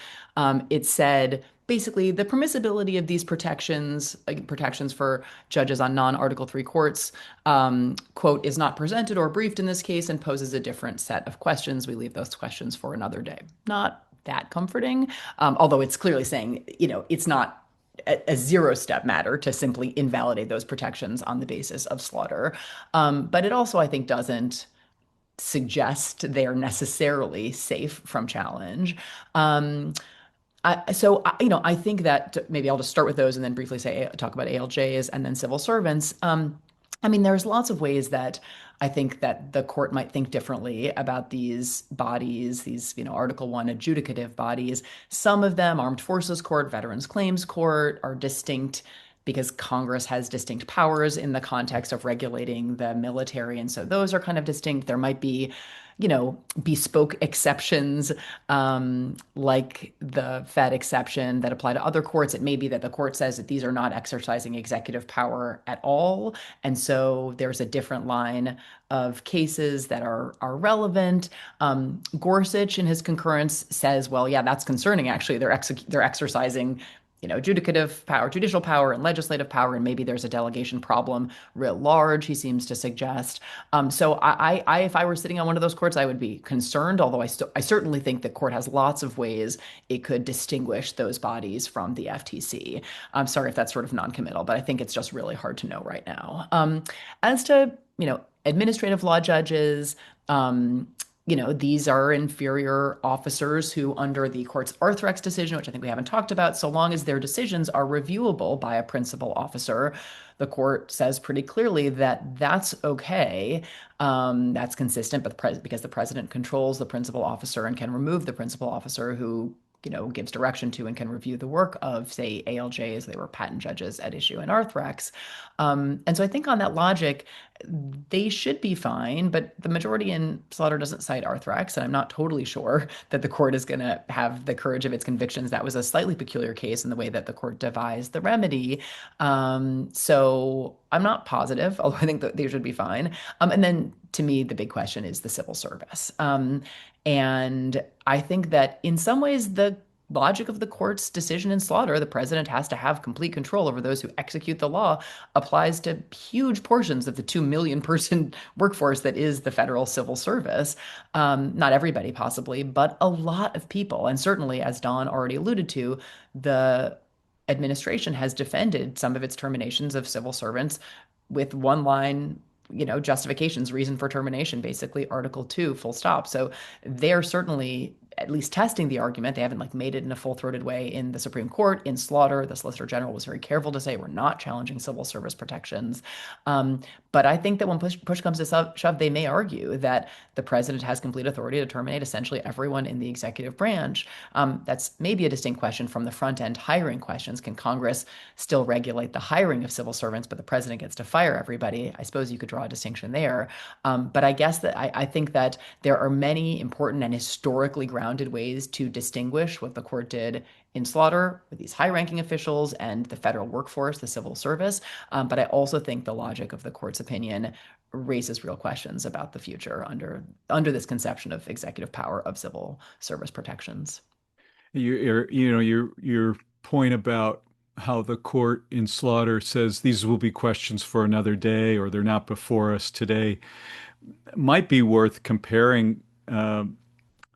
Speaker 3: It said basically the permissibility of these protections, like protections for judges on non-Article 3 courts, quote, is not presented or briefed in this case and poses a different set of questions. We leave those questions for another day. Not that comforting, although it's clearly saying, it's not a zero-step matter to simply invalidate those protections on the basis of slaughter. But it also, I think, doesn't suggest they're necessarily safe from challenge. Um, I think that maybe I'll just start with those and then briefly talk about ALJs and then civil servants. I mean, there's lots of ways that I think that the court might think differently about these bodies, these, Article 1 adjudicative bodies. Some of them, Armed Forces Court, Veterans Claims Court, are distinct because Congress has distinct powers in the context of regulating the military. And so those are kind of distinct. There might be bespoke exceptions, like the Fed exception that apply to other courts. It may be that the court says that these are not exercising executive power at all. And so there's a different line of cases that are relevant. Gorsuch, in his concurrence, says, well, yeah, that's concerning, actually. They're exercising adjudicative power, judicial power, and legislative power, and maybe there's a delegation problem writ large, he seems to suggest. So if I were sitting on one of those courts, I would be concerned, although I certainly think the court has lots of ways it could distinguish those bodies from the FTC. I'm sorry if that's sort of non-committal, but I think it's just really hard to know right now. As to, administrative law judges, these are inferior officers who, under the court's Arthrex decision, which I think we haven't talked about, so long as their decisions are reviewable by a principal officer, the court says pretty clearly that that's okay. That's consistent, but because the president controls the principal officer and can remove the principal officer who gives direction to and can review the work of, say, ALJs. They were patent judges at issue in Arthrex. And so I think on that logic, they should be fine, but the majority in Slaughter doesn't cite Arthrex, and I'm not totally sure that the court is going to have the courage of its convictions. That was a slightly peculiar case in the way that the court devised the remedy. So I'm not positive, although I think that they should be fine. And then to me, the big question is the civil service. And I think that in some ways, the logic of the court's decision in Slaughter, the president has to have complete control over those who execute the law, applies to huge portions of the 2 million person workforce that is the federal civil service. Not everybody, possibly, but a lot of people. And certainly, as Don already alluded to, the administration has defended some of its terminations of civil servants with one line justifications, reason for termination, basically Article 2, full stop. So they're certainly at least testing the argument. They haven't made it in a full-throated way in the Supreme Court. In Slaughter, the Solicitor General was very careful to say we're not challenging civil service protections. But I think that when push comes to shove, they may argue that the president has complete authority to terminate essentially everyone in the executive branch. That's maybe a distinct question from the front-end hiring questions. Can Congress still regulate the hiring of civil servants, but the president gets to fire everybody? I suppose you could draw a distinction there. But I guess that I think that there are many important and historically grounded ways to distinguish what the court did in Slaughter with these high-ranking officials and the federal workforce, the civil service. But I also think the logic of the court's opinion raises real questions about the future under this conception of executive power of civil service protections.
Speaker 1: Your point about how the court in Slaughter says these will be questions for another day or they're not before us today might be worth comparing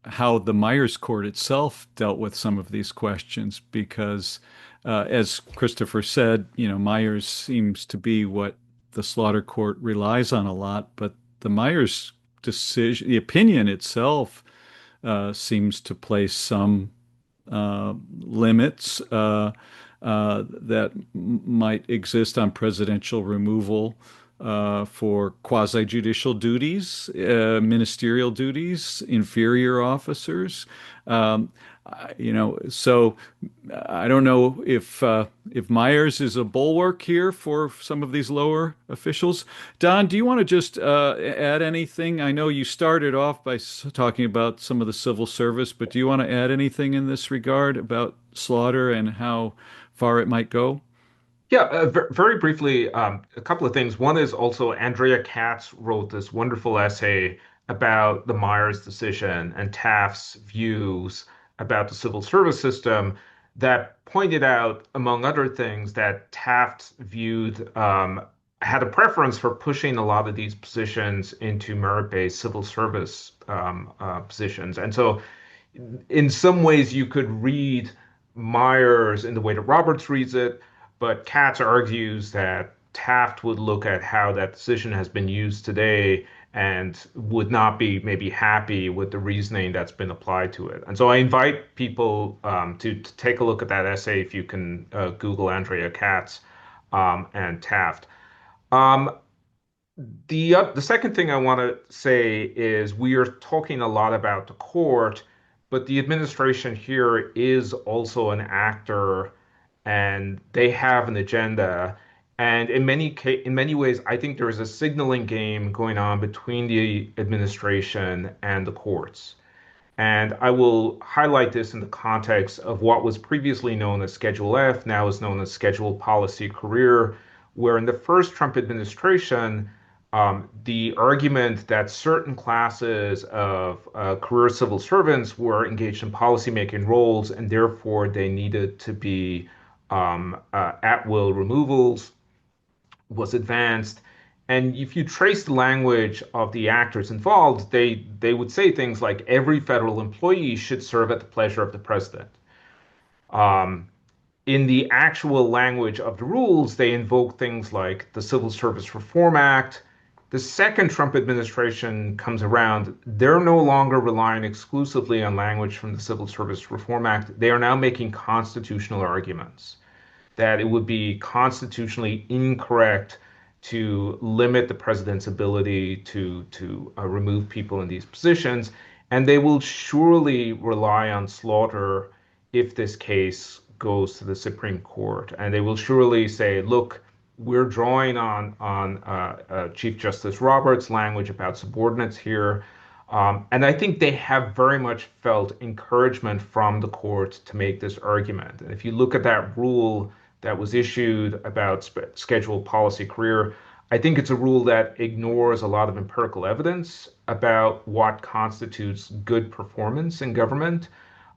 Speaker 1: how the Myers Court itself dealt with some of these questions, because as Christopher said, Myers seems to be what the Slaughter Court relies on a lot, but the Myers decision, the opinion itself, seems to place some limits that might exist on presidential removal for quasi-judicial duties, ministerial duties, inferior officers. So I don't know if Myers is a bulwark here for some of these lower officials. Don, do you want to just add anything? I know you started off by talking about some of the civil service, but do you want to add anything in this regard about Slaughter and how far it might go?
Speaker 5: Yeah, very briefly, a couple of things. One is also Andrea Katz wrote this wonderful essay about the Myers decision and Taft's views about the civil service system that pointed out, among other things, that Taft viewed had a preference for pushing a lot of these positions into merit-based civil service positions. And so in some ways you could read Myers in the way that Roberts reads it, but Katz argues that Taft would look at how that decision has been used today and would not be maybe happy with the reasoning that's been applied to it. And so I invite people to take a look at that essay if you can Google Andrea Katz and Taft. Um, the second thing I want to say is we are talking a lot about the court, but the administration here is also an actor, and they have an agenda. And in many ways, I think there is a signaling game going on between the administration and the courts. And I will highlight this in the context of what was previously known as Schedule F, now is known as Schedule Policy Career, where in the first Trump administration, the argument that certain classes of career civil servants were engaged in policymaking roles and therefore they needed to be at-will removals was advanced. And if you trace the language of the actors involved, they would say things like every federal employee should serve at the pleasure of the president. Um, in the actual language of the rules, they invoke things like the Civil Service Reform Act. The second Trump administration comes around, they're no longer relying exclusively on language from the Civil Service Reform Act. They are now making constitutional arguments that it would be constitutionally incorrect to limit the president's ability to remove people in these positions, and they will surely rely on slaughter if this case goes to the Supreme Court, and they will surely say, "Look, we're drawing on Chief Justice Roberts' language about subordinates here." And I think they have very much felt encouragement from the court to make this argument. And if you look at that rule that was issued about scheduled policy career, I think it's a rule that ignores a lot of empirical evidence about what constitutes good performance in government.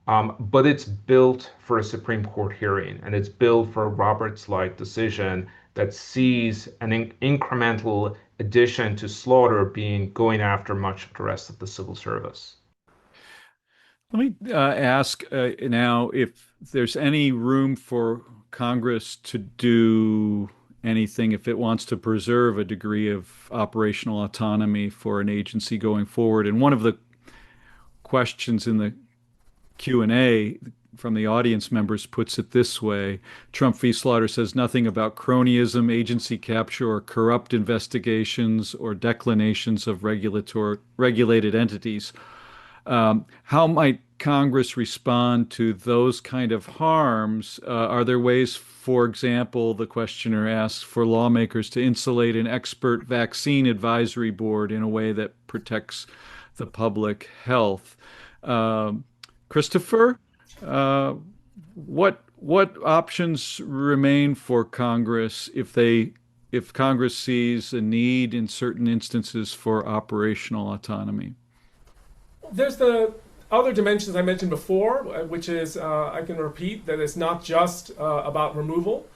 Speaker 5: But it's built for a Supreme Court hearing, and it's built for a Roberts-like decision that sees an incremental addition to slaughter being going after much of the rest of the civil service.
Speaker 1: Let me ask now if there's any room for Congress to do anything if it wants to preserve a degree of operational autonomy for an agency going forward. And one of the questions in the Q&A from the audience members puts it this way. Trump v. Slaughter says nothing about cronyism, agency capture, or corrupt investigations or declinations of regulated entities. How might Congress respond to those kind of harms? Are there ways, for example, the questioner asks, for lawmakers to insulate an expert vaccine advisory board in a way that protects the public health? Christopher, what options remain for Congress if Congress sees a need in certain instances for operational autonomy?
Speaker 2: There's the other dimensions I mentioned before, which is, I can repeat, that it's not just about removal,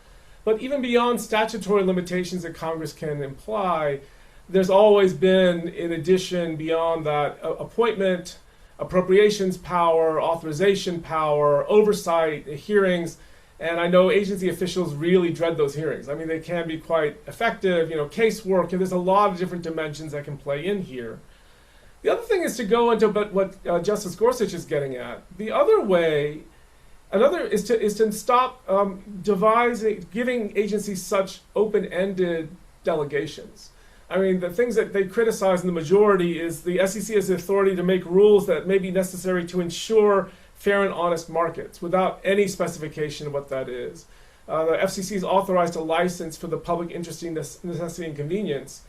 Speaker 2: but even beyond statutory limitations that Congress can imply, there's always been, in addition, beyond that, appointment, appropriations power, authorization power, oversight, hearings, and I know agency officials really dread those hearings. I mean, they can be quite effective, casework, and there's a lot of different dimensions that can play in here. The other thing is to go into what Justice Gorsuch is getting at. The other way, is to stop giving agencies such open-ended delegations. I mean, the things that they criticize in the majority is the SEC has the authority to make rules that may be necessary to ensure fair and honest markets without any specification of what that is. The FCC is authorized to license for the public interest in necessity and convenience.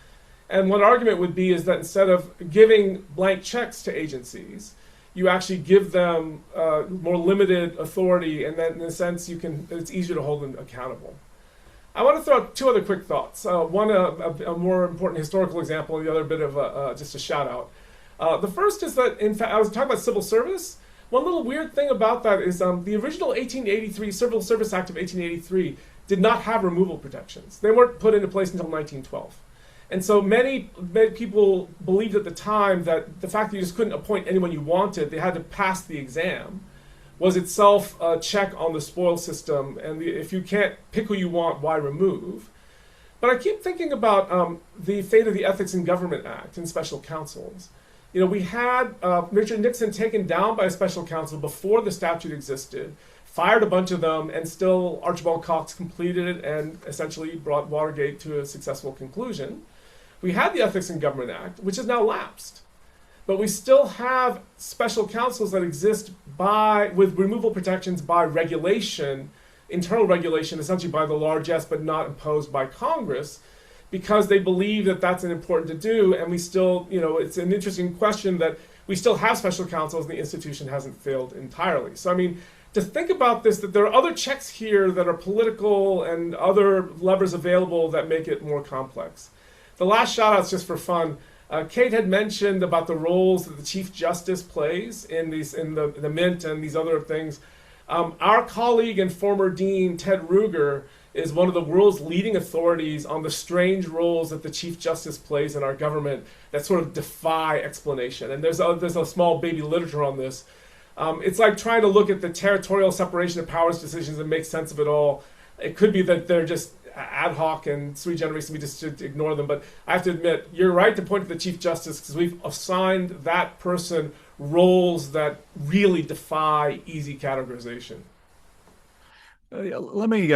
Speaker 2: And one argument would be is that instead of giving blank checks to agencies, you actually give them more limited authority, and then in a sense it's easier to hold them accountable. I want to throw out two other quick thoughts. One, a more important historical example, and the other a bit of just a shout out. The first is that, in fact, I was talking about civil service. One little weird thing about that is the original 1883 Civil Service Act of 1883 did not have removal protections. They weren't put into place until 1912. And so many people believed at the time that the fact that you just couldn't appoint anyone you wanted, they had to pass the exam, was itself a check on the spoil system. And if you can't pick who you want, why remove? But I keep thinking about the fate of the Ethics in Government Act and special counsels. You know, we had Richard Nixon taken down by a special counsel before the statute existed, fired a bunch of them, and still Archibald Cox completed it and essentially brought Watergate to a successful conclusion. We had the Ethics in Government Act, which has now lapsed. But we still have special counsels that exist with removal protections by regulation, internal regulation, essentially by the largesse, but not imposed by Congress, because they believe that that's an important to do. And we still, you know, it's an interesting question that we still have special counsels and the institution hasn't failed entirely. So, I mean, to think about this, that there are other checks here that are political and other levers available that make it more complex. The last shout out's just for fun. Kate had mentioned about the roles that the Chief Justice plays in the Mint and these other things. Our colleague and former dean, Ted Ruger, is one of the world's leading authorities on the strange roles that the Chief Justice plays in our government that sort of defy explanation. And there's a small baby literature on this. It's like trying to look at the territorial separation of powers decisions and make sense of it all. It could be that they're just ad hoc and sui generis, we just should ignore them. But I have to admit, you're right to point to the Chief Justice, because we've assigned that person roles that really defy easy categorization.
Speaker 1: Let me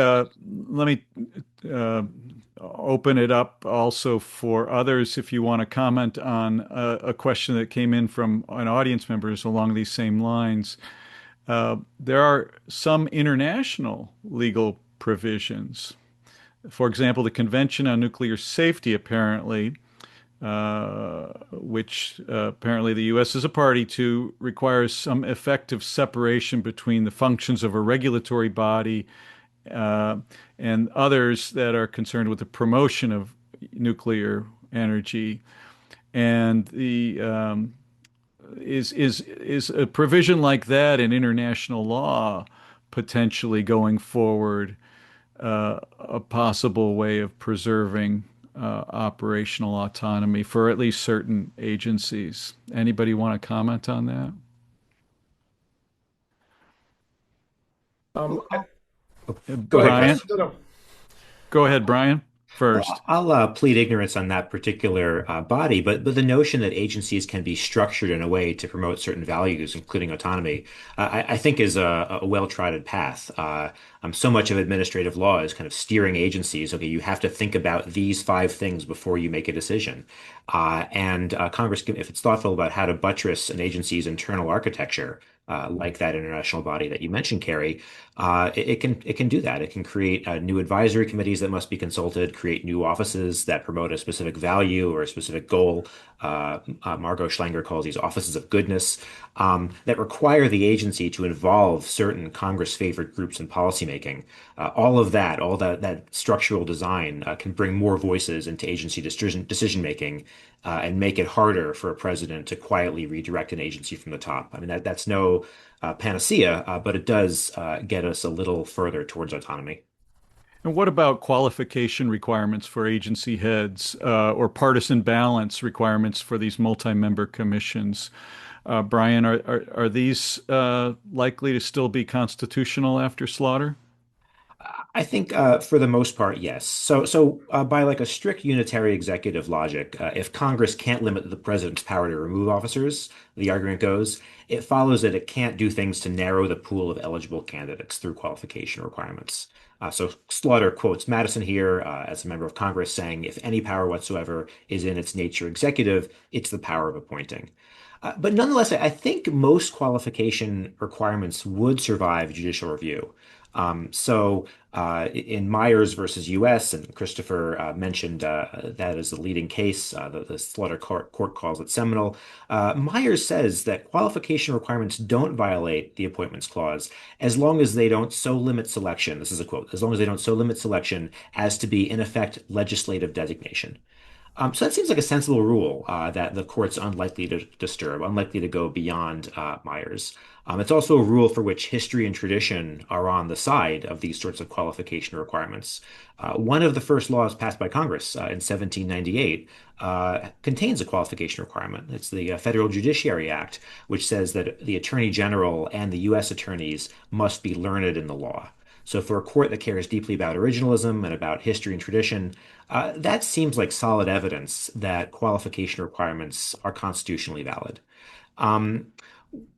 Speaker 1: open it up also for others if you want to comment on a question that came in from an audience members along these same lines. There are some international legal provisions. For example, the Convention on Nuclear Safety, apparently, which apparently the U.S. is a party to, requires some effective separation between the functions of a regulatory body and others that are concerned with the promotion of nuclear energy. And is a provision like that in international law potentially going forward a possible way of preserving operational autonomy for at least certain agencies? Anybody want to comment on that?
Speaker 2: Um,
Speaker 4: Go ahead,
Speaker 1: Brian?
Speaker 4: Chris.
Speaker 2: no, no.
Speaker 1: Go ahead, Brian, first.
Speaker 4: I'll plead ignorance on that particular body, but the notion that agencies can be structured in a way to promote certain values, including autonomy, I think is a well-trodden path. So much of administrative law is kind of steering agencies. Okay, you have to think about these 5 things before you make a decision. And Congress, if it's thoughtful about how to buttress an agency's internal architecture, like that international body that you mentioned, Carrie, it can do that. It can create new advisory committees that must be consulted, create new offices that promote a specific value or a specific goal. Margot Schlanger calls these offices of goodness, that require the agency to involve certain Congress-favored groups in policymaking. All that structural design can bring more voices into agency decision making, and make it harder for a president to quietly redirect an agency from the top. I mean, that's no panacea, but it does get us a little further towards autonomy.
Speaker 1: And what about qualification requirements for agency heads or partisan balance requirements for these multi-member commissions? Brian, are these likely to still be constitutional after Slaughter?
Speaker 4: I think for the most part, yes. So by like a strict unitary executive logic, if Congress can't limit the president's power to remove officers, the argument goes, it follows that it can't do things to narrow the pool of eligible candidates through qualification requirements. So Slaughter quotes Madison here as a member of Congress saying, if any power whatsoever is in its nature executive, it's the power of appointing. But nonetheless, I think most qualification requirements would survive judicial review. In Myers versus U.S., and Christopher mentioned that as the leading case, the Slaughter court calls it seminal. Myers says that qualification requirements don't violate the Appointments Clause as long as they don't so limit selection. This is a quote: as long as they don't so limit selection as to be, in effect, legislative designation. So that seems like a sensible rule that the court's unlikely to disturb, unlikely to go beyond Myers. It's also a rule for which history and tradition are on the side of these sorts of qualification requirements. One of the first laws passed by Congress in 1798 contains a qualification requirement. It's the Federal Judiciary Act, which says that the Attorney General and the U.S. attorneys must be learned in the law. So, for a court that cares deeply about originalism and about history and tradition, that seems like solid evidence that qualification requirements are constitutionally valid. Um,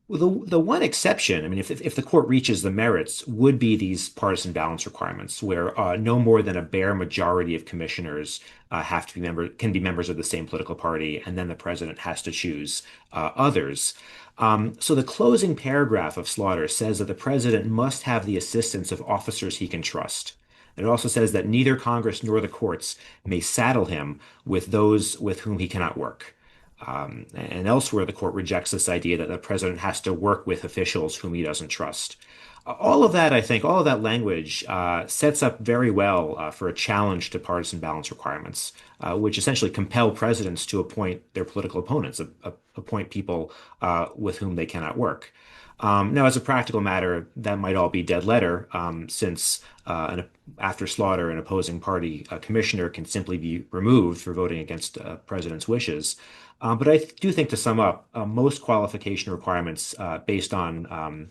Speaker 4: the one exception, I mean, if the court reaches the merits, would be these partisan balance requirements, where no more than a bare majority of commissioners have to be can be members of the same political party, and then the president has to choose others. So the closing paragraph of Slaughter says that the president must have the assistance of officers he can trust. It also says that neither Congress nor the courts may saddle him with those with whom he cannot work. And elsewhere, the court rejects this idea that the president has to work with officials whom he doesn't trust. All of that, I think, all of that language sets up very well for a challenge to partisan balance requirements, which essentially compel presidents to appoint their political opponents, appoint people with whom they cannot work. Now, as a practical matter, that might all be dead letter, since after Slaughter, an opposing party commissioner can simply be removed for voting against a president's wishes. But I do think, to sum up, most qualification requirements based on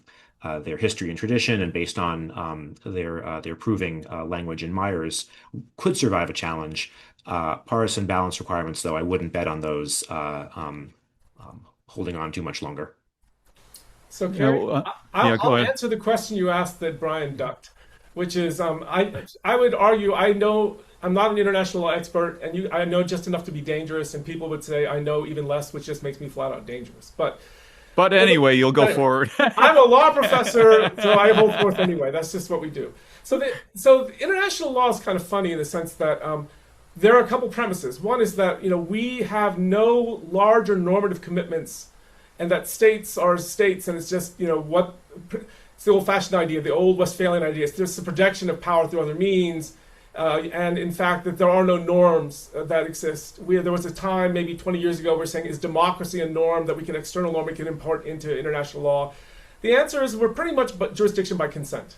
Speaker 4: their history and tradition and based on their proving language in Myers could survive a challenge. Partisan balance requirements, though, I wouldn't bet on those holding on too much longer.
Speaker 2: So,
Speaker 1: Yeah,
Speaker 2: Carrie,
Speaker 1: yeah, go
Speaker 2: I'll
Speaker 1: ahead.
Speaker 2: answer the question you asked that Brian ducked, which is I would argue I know I'm not an international law expert, and I know just enough to be dangerous, and people would say I know even less, which just makes me flat out dangerous.
Speaker 1: But anyway, you'll go
Speaker 2: But
Speaker 1: forward.
Speaker 2: I'm a law professor, so I hold forth anyway. That's just what we do. So the international law is kind of funny in the sense that there are a couple premises. One is that we have no larger normative commitments, and that states are states, and it's just what it's the old-fashioned idea, the old Westphalian idea. It's just the projection of power through other means, and in fact that there are no norms that exist. There was a time maybe 20 years ago we're saying, is democracy a norm that we can external norm we can import into international law? The answer is we're pretty much jurisdiction by consent.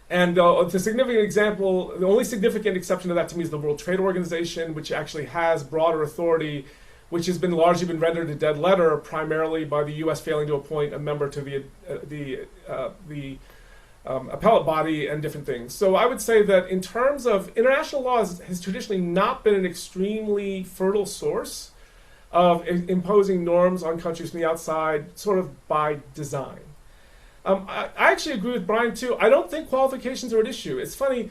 Speaker 2: And the significant example, the only significant exception to that to me is the World Trade Organization, which actually has broader authority, which has been largely been rendered a dead letter, primarily by the U.S. failing to appoint a member to the appellate body and different things. So I would say that in terms of international law has traditionally not been an extremely fertile source of imposing norms on countries from the outside, sort of by design. I actually agree with Brian too. I don't think qualifications are an issue. It's funny.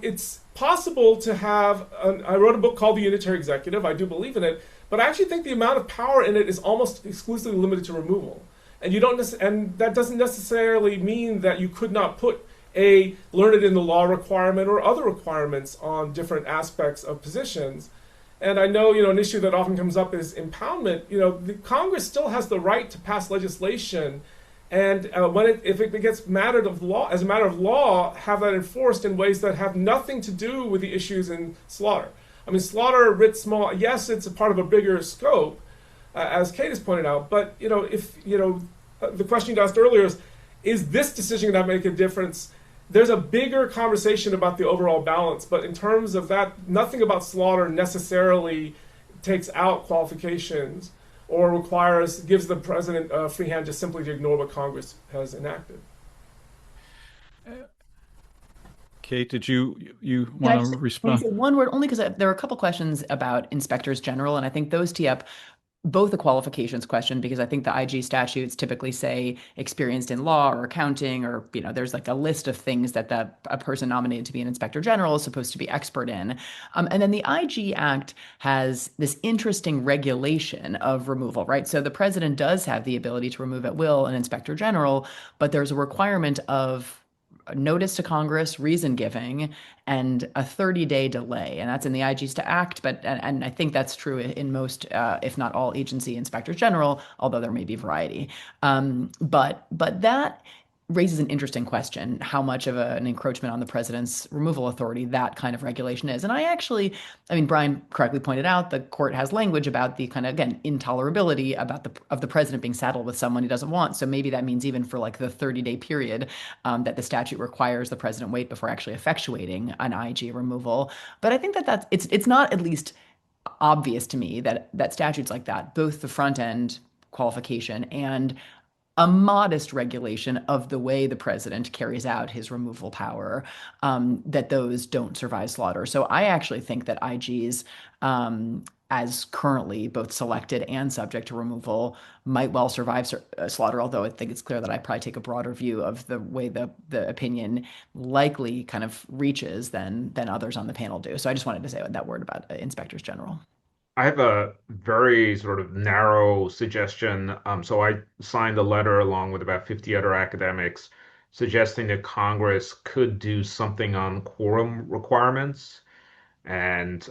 Speaker 2: It's possible to have. I wrote a book called The Unitary Executive. I do believe in it, but I actually think the amount of power in it is almost exclusively limited to removal. And and that doesn't necessarily mean that you could not put a learned in the law requirement or other requirements on different aspects of positions. And I know, an issue that often comes up is impoundment. The Congress still has the right to pass legislation, and if it gets mattered of law as a matter of law, have that enforced in ways that have nothing to do with the issues in Slaughter. I mean, Slaughter writ small. Yes, it's a part of a bigger scope, as Kate has pointed out. But if the question you asked earlier is this decision going to make a difference? There's a bigger conversation about the overall balance. But in terms of that, nothing about Slaughter necessarily takes out qualifications or gives the president a free hand just simply to ignore what Congress has enacted.
Speaker 1: Kate, did you
Speaker 3: Can I
Speaker 1: want
Speaker 3: just
Speaker 1: to
Speaker 3: maybe
Speaker 1: respond?
Speaker 3: say one word only because there are a couple questions about inspectors general, and I think those tee up both the qualifications question, because I think the IG statutes typically say experienced in law or accounting, or there's like a list of things that a person nominated to be an inspector general is supposed to be expert in. And then the IG Act has this interesting regulation of removal, right? So the president does have the ability to remove at will an inspector general, but there's a requirement of notice to Congress, reason giving, and a 30-day delay. And that's in the IG Act, and I think that's true in most, if not all, agency inspectors general, although there may be variety. But that raises an interesting question, how much of an encroachment on the president's removal authority that kind of regulation is. And I mean, Brian correctly pointed out the court has language about the kind of, again, intolerability about the president being saddled with someone he doesn't want. So maybe that means even for like the 30-day period that the statute requires the president wait before actually effectuating an IG removal. But I think that it's not at least obvious to me that statutes like that, both the front end qualification and a modest regulation of the way the president carries out his removal power, that those don't survive slaughter. So I actually think that IGs, as currently both selected and subject to removal, might well survive slaughter, although I think it's clear that I probably take a broader view of the way the opinion likely kind of reaches than others on the panel do. So I just wanted to say that word about inspectors general.
Speaker 5: I have a very sort of narrow suggestion. So I signed a letter along with about 50 other academics suggesting that Congress could do something on quorum requirements and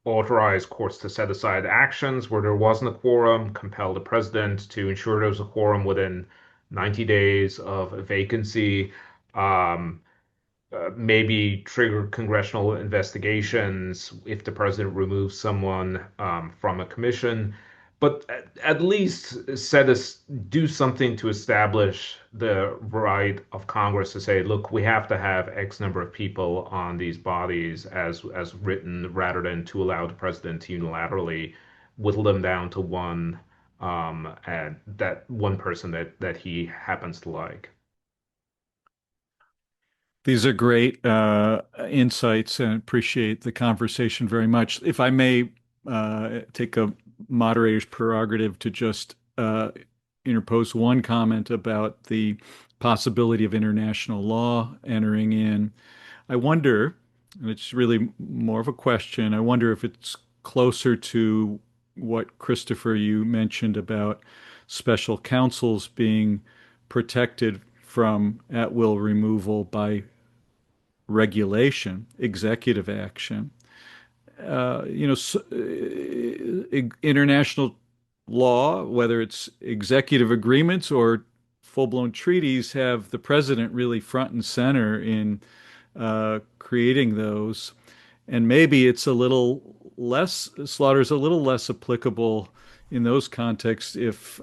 Speaker 5: authorize courts to set aside actions where there wasn't a quorum, compel the president to ensure there was a quorum within 90 days of a vacancy. Um, Maybe trigger congressional investigations if the president removes someone from a commission, but at least do something to establish the right of Congress to say, look, we have to have X number of people on these bodies as written, rather than to allow the president to unilaterally whittle them down to one, and that one person that he happens to like.
Speaker 1: These are great insights and appreciate the conversation very much. If I may take a moderator's prerogative to just interpose one comment about the possibility of international law entering in. I wonder, and it's really more of a question, I wonder if it's closer to what Christopher you mentioned about special counsels being protected from at-will removal by regulation, executive action. International law, whether it's executive agreements or full-blown treaties, have the president really front and center in creating those. And maybe it's a little less, slaughter's a little less applicable in those contexts if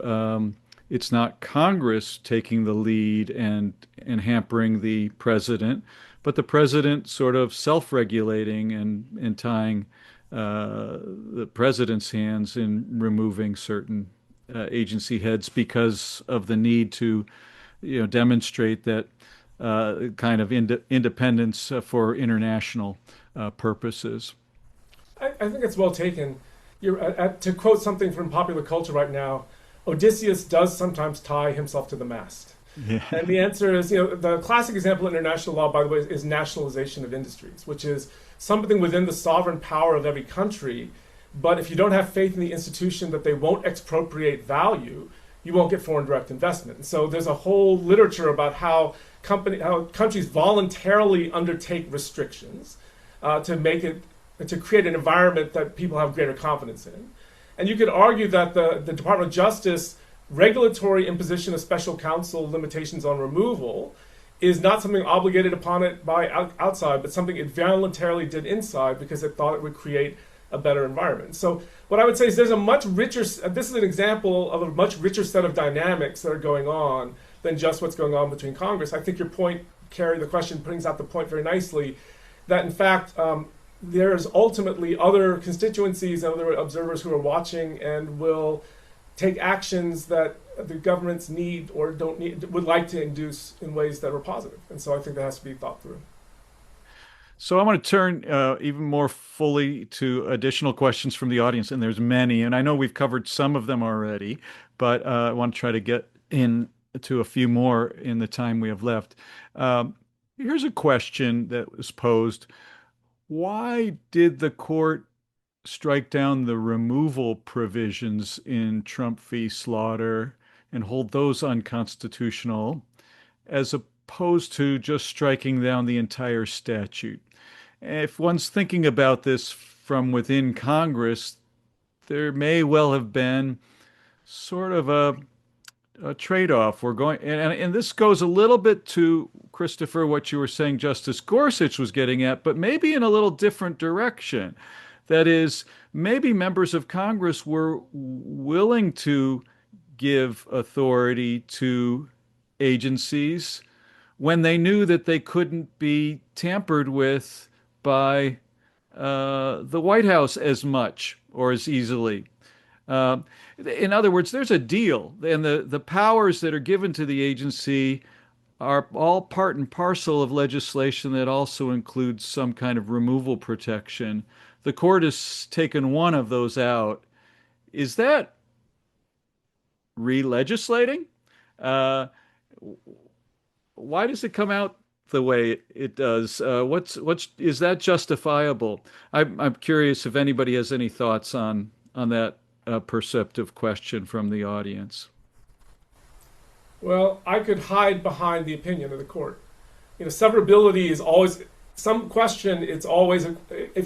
Speaker 1: it's not Congress taking the lead and hampering the president, but the president sort of self-regulating and tying the president's hands in removing certain agency heads because of the need to, demonstrate that kind of independence for international purposes.
Speaker 2: I think it's well taken. To quote something from popular culture right now, Odysseus does sometimes tie himself to the mast.
Speaker 1: Yeah.
Speaker 2: And the answer is, the classic example in international law, by the way, is nationalization of industries, which is something within the sovereign power of every country. But if you don't have faith in the institution that they won't expropriate value, you won't get foreign direct investment. And so there's a whole literature about how countries voluntarily undertake restrictions to create an environment that people have greater confidence in. And you could argue that the Department of Justice regulatory imposition of special counsel limitations on removal is not something obligated upon it by outside, but something it voluntarily did inside because it thought it would create a better environment. So what I would say is there's a much richer, this is an example of a much richer set of dynamics that are going on than just what's going on between Congress. I think your point, Carrie, the question brings out the point very nicely, that in fact, there's ultimately other constituencies and other observers who are watching and will take actions that the governments need or don't need, would like to induce in ways that are positive. And so I think that has to be thought through.
Speaker 1: So I want to turn even more fully to additional questions from the audience, and there's many, and I know we've covered some of them already, but I want to try to get into a few more in the time we have left. Here's a question that was posed. Why did the court strike down the removal provisions in Trump v. Slaughter and hold those unconstitutional, as opposed to just striking down the entire statute? If one's thinking about this from within Congress, there may well have been sort of trade-off. We're going, and this goes a little bit to Christopher, what you were saying Justice Gorsuch was getting at, but maybe in a little different direction. That is, maybe members of Congress were willing to give authority to agencies when they knew that they couldn't be tampered with by the White House as much or as easily. Uh, in other words, there's a deal, and the powers that are given to the agency are all part and parcel of legislation that also includes some kind of removal protection. The court has taken one of those out. Is that re-legislating? Uh, why does it come out the way it does? What's is that justifiable? I'm curious if anybody has any thoughts on that perceptive question from the audience.
Speaker 2: Well, I could hide behind the opinion of the court. Severability is always some question. It's always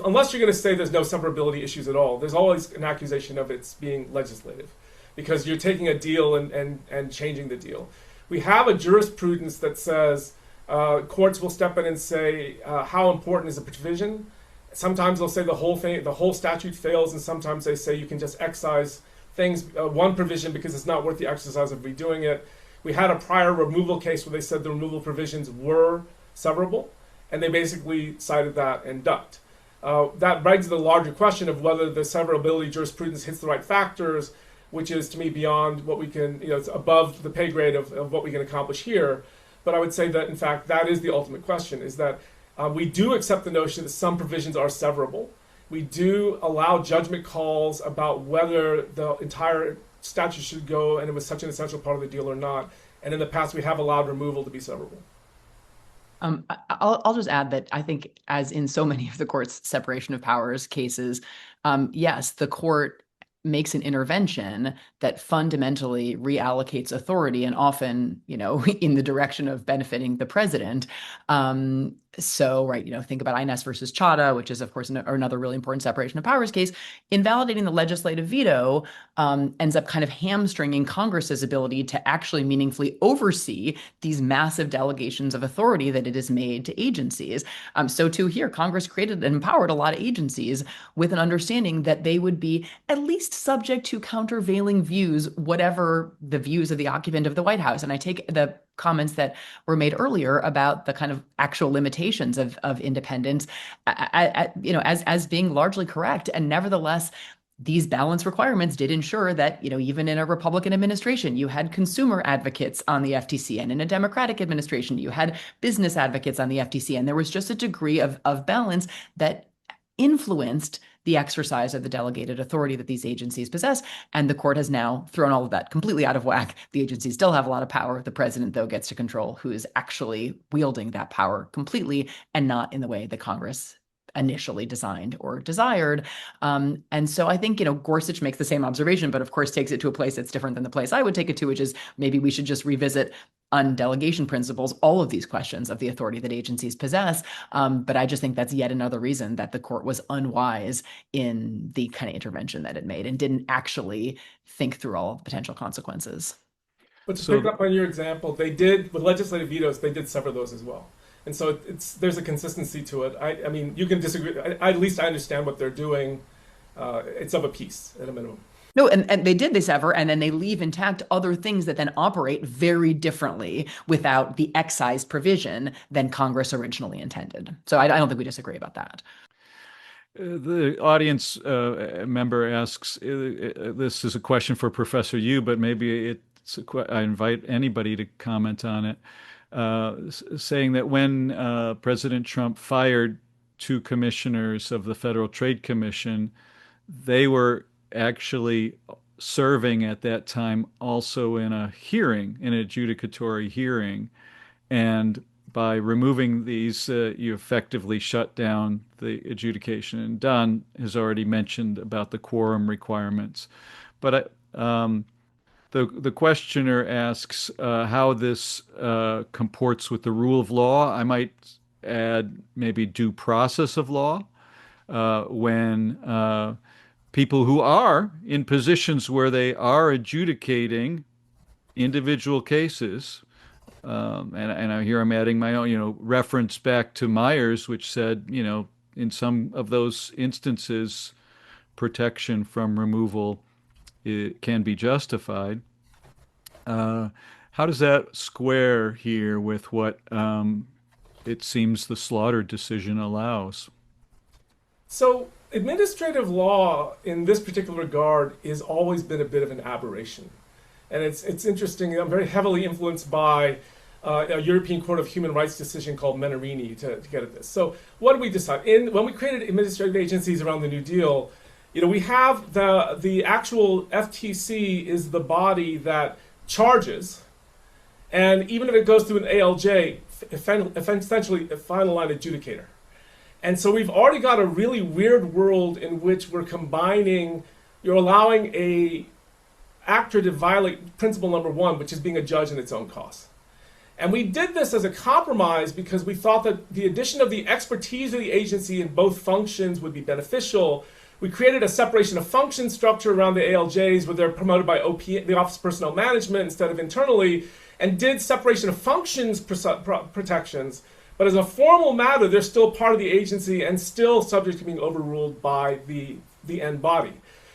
Speaker 2: unless you're going to say there's no severability issues at all. There's always an accusation of it's being legislative, because you're taking a deal and changing the deal. We have a jurisprudence that says courts will step in and say how important is a provision. Sometimes they'll say the whole thing, the whole statute fails, and sometimes they say you can just excise things, one provision, because it's not worth the exercise of redoing it. We had a prior removal case where they said the removal provisions were severable, and they basically cited that and ducked. That begs the larger question of whether the severability jurisprudence hits the right factors, which is to me beyond what we can, it's above the pay grade of what we can accomplish here. But I would say that, in fact, that is the ultimate question, is that we do accept the notion that some provisions are severable. We do allow judgment calls about whether the entire statute should go and it was such an essential part of the deal or not. And in the past, we have allowed removal to be severable.
Speaker 3: I'll just add that I think, as in so many of the court's separation of powers cases, yes, the court makes an intervention that fundamentally reallocates authority, and often, in the direction of benefiting the president. So, right, think about INS versus Chadha, which is, of course, another really important separation of powers case. Invalidating the legislative veto ends up kind of hamstringing Congress's ability to actually meaningfully oversee these massive delegations of authority that it has made to agencies. So too here, Congress created and empowered a lot of agencies with an understanding that they would be at least subject to countervailing views, whatever the views of the occupant of the White House. And I take the comments that were made earlier about the kind of actual limitations of independence, as being largely correct. And nevertheless, these balance requirements did ensure that, even in a Republican administration, you had consumer advocates on the FTC, and in a Democratic administration, you had business advocates on the FTC. And there was just a degree of balance that influenced the exercise of the delegated authority that these agencies possess. And the court has now thrown all of that completely out of whack. The agencies still have a lot of power. The president, though, gets to control who is actually wielding that power completely, and not in the way that Congress initially designed or desired. And so I think, Gorsuch makes the same observation, but of course takes it to a place that's different than the place I would take it to, which is maybe we should just revisit on delegation principles all of these questions of the authority that agencies possess. But I just think that's yet another reason that the court was unwise in the kind of intervention that it made and didn't actually think through all the potential consequences.
Speaker 2: But to pick up on your example, they did, with legislative vetoes, they did sever those as well. And so there's a consistency to it. I mean, you can disagree. At least I understand what they're doing. It's of a piece at a minimum.
Speaker 3: No, and they sever, and then they leave intact other things that then operate very differently without the excise provision than Congress originally intended. So I don't think we disagree about that.
Speaker 1: The audience member asks, this is a question for Professor Yu, but maybe I invite anybody to comment on it, saying that when President Trump fired two commissioners of the Federal Trade Commission, they were actually serving at that time also in a hearing, an adjudicatory hearing. And by removing these, you effectively shut down the adjudication. And Don has already mentioned about the quorum requirements. But the questioner asks how this comports with the rule of law. I might add maybe due process of law, when people who are in positions where they are adjudicating individual cases, and here I'm adding my own, reference back to Myers, which said, in some of those instances, protection from removal can be justified. How does that square here with what it seems the Slaughter decision allows?
Speaker 2: So, administrative law in this particular regard has always been a bit of an aberration. And it's interesting. I'm very heavily influenced by a European Court of Human Rights decision called Menarini to get at this. So what did we decide? When we created administrative agencies around the New Deal, we have the actual FTC is the body that charges, and even if it goes through an ALJ, essentially a final line adjudicator. And so we've already got a really weird world in which we're combining, you're allowing a actor to violate principle number one, which is being a judge in its own cause. And we did this as a compromise because we thought that the addition of the expertise of the agency in both functions would be beneficial. We created a separation of function structure around the ALJs where they're promoted by the Office of Personnel Management instead of internally, and did separation of functions protections. But as a formal matter, they're still part of the agency and still subject to being overruled by the end body.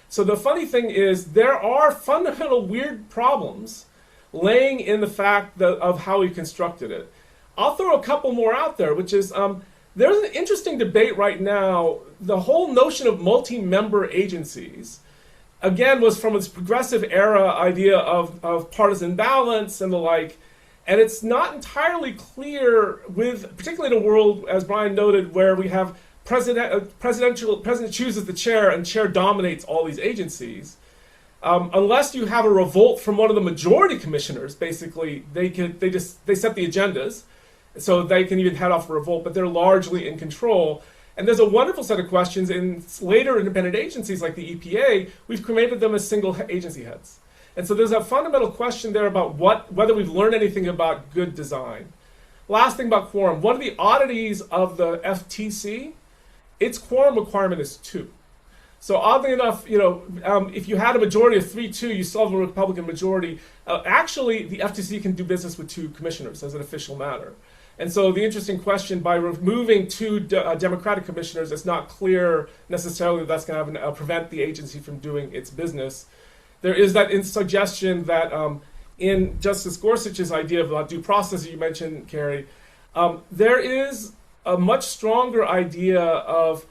Speaker 2: So the funny thing is there are fundamental weird problems laying in the fact of how we constructed it. I'll throw a couple more out there, which is there's an interesting debate right now. The whole notion of multi-member agencies, again, was from this progressive era idea of partisan balance and the like. And it's not entirely clear particularly in a world, as Brian noted, where we have president chooses the chair and chair dominates all these agencies. Unless you have a revolt from one of the majority commissioners, basically they set the agendas, so they can even head off a revolt, but they're largely in control. And there's a wonderful set of questions in later independent agencies like the EPA. We've created them as single agency heads. And so there's a fundamental question there about whether we've learned anything about good design. Last thing about quorum. One of the oddities of the FTC, its quorum requirement is 2. So oddly enough, if you had a majority of 3-2, you still have a Republican majority. Actually, the FTC can do business with 2 commissioners as an official matter. And so the interesting question, by removing 2 Democratic commissioners, it's not clear necessarily that that's going to prevent the agency from doing its business. There is that suggestion that in Justice Gorsuch's idea of due process that you mentioned, Carrie, there is a much stronger idea of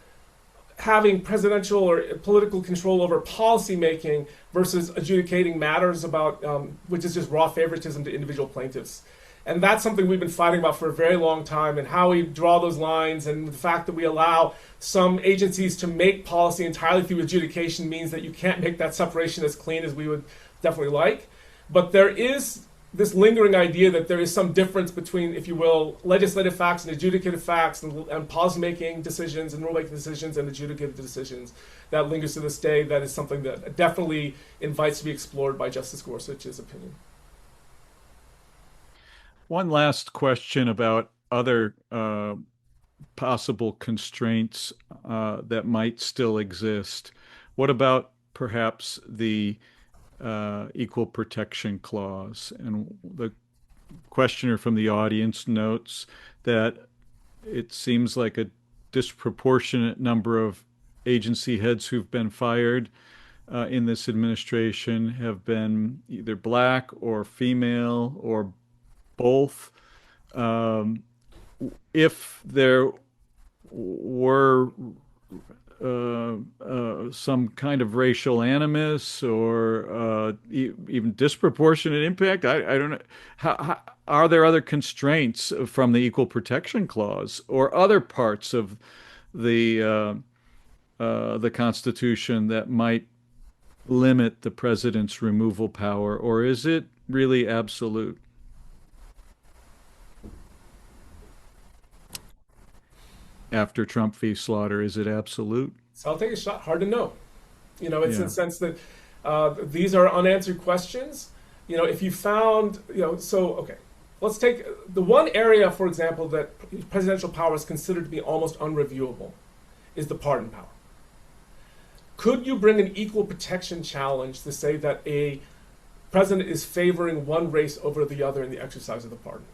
Speaker 2: having presidential or political control over policy making versus adjudicating matters about, which is just raw favoritism to individual plaintiffs. And that's something we've been fighting about for a very long time, and how we draw those lines, and the fact that we allow some agencies to make policy entirely through adjudication means that you can't make that separation as clean as we would definitely like. But there is this lingering idea that there is some difference between, if you will, legislative facts and adjudicative facts, and policymaking decisions and rulemaking decisions and adjudicative decisions that lingers to this day. That is something that definitely invites to be explored by Justice Gorsuch's opinion.
Speaker 1: One last question about other possible constraints that might still exist. What about perhaps the Equal Protection Clause? And the questioner from the audience notes that it seems like a disproportionate number of agency heads who've been fired in this administration have been either black or female or both. If there were some kind of racial animus or even disproportionate impact, I don't know. Are there other constraints from the Equal Protection Clause or other parts of the Constitution that might limit the president's removal power, or is it really absolute? After Trump v. Slaughter, is it absolute?
Speaker 2: So I'll take a shot. Hard to know. It's in the sense that these are unanswered questions. If you found, okay. Let's take the one area, for example, that presidential power is considered to be almost unreviewable is the pardon power. Could you bring an equal protection challenge to say that a president is favoring one race over the other in the exercise of the pardon.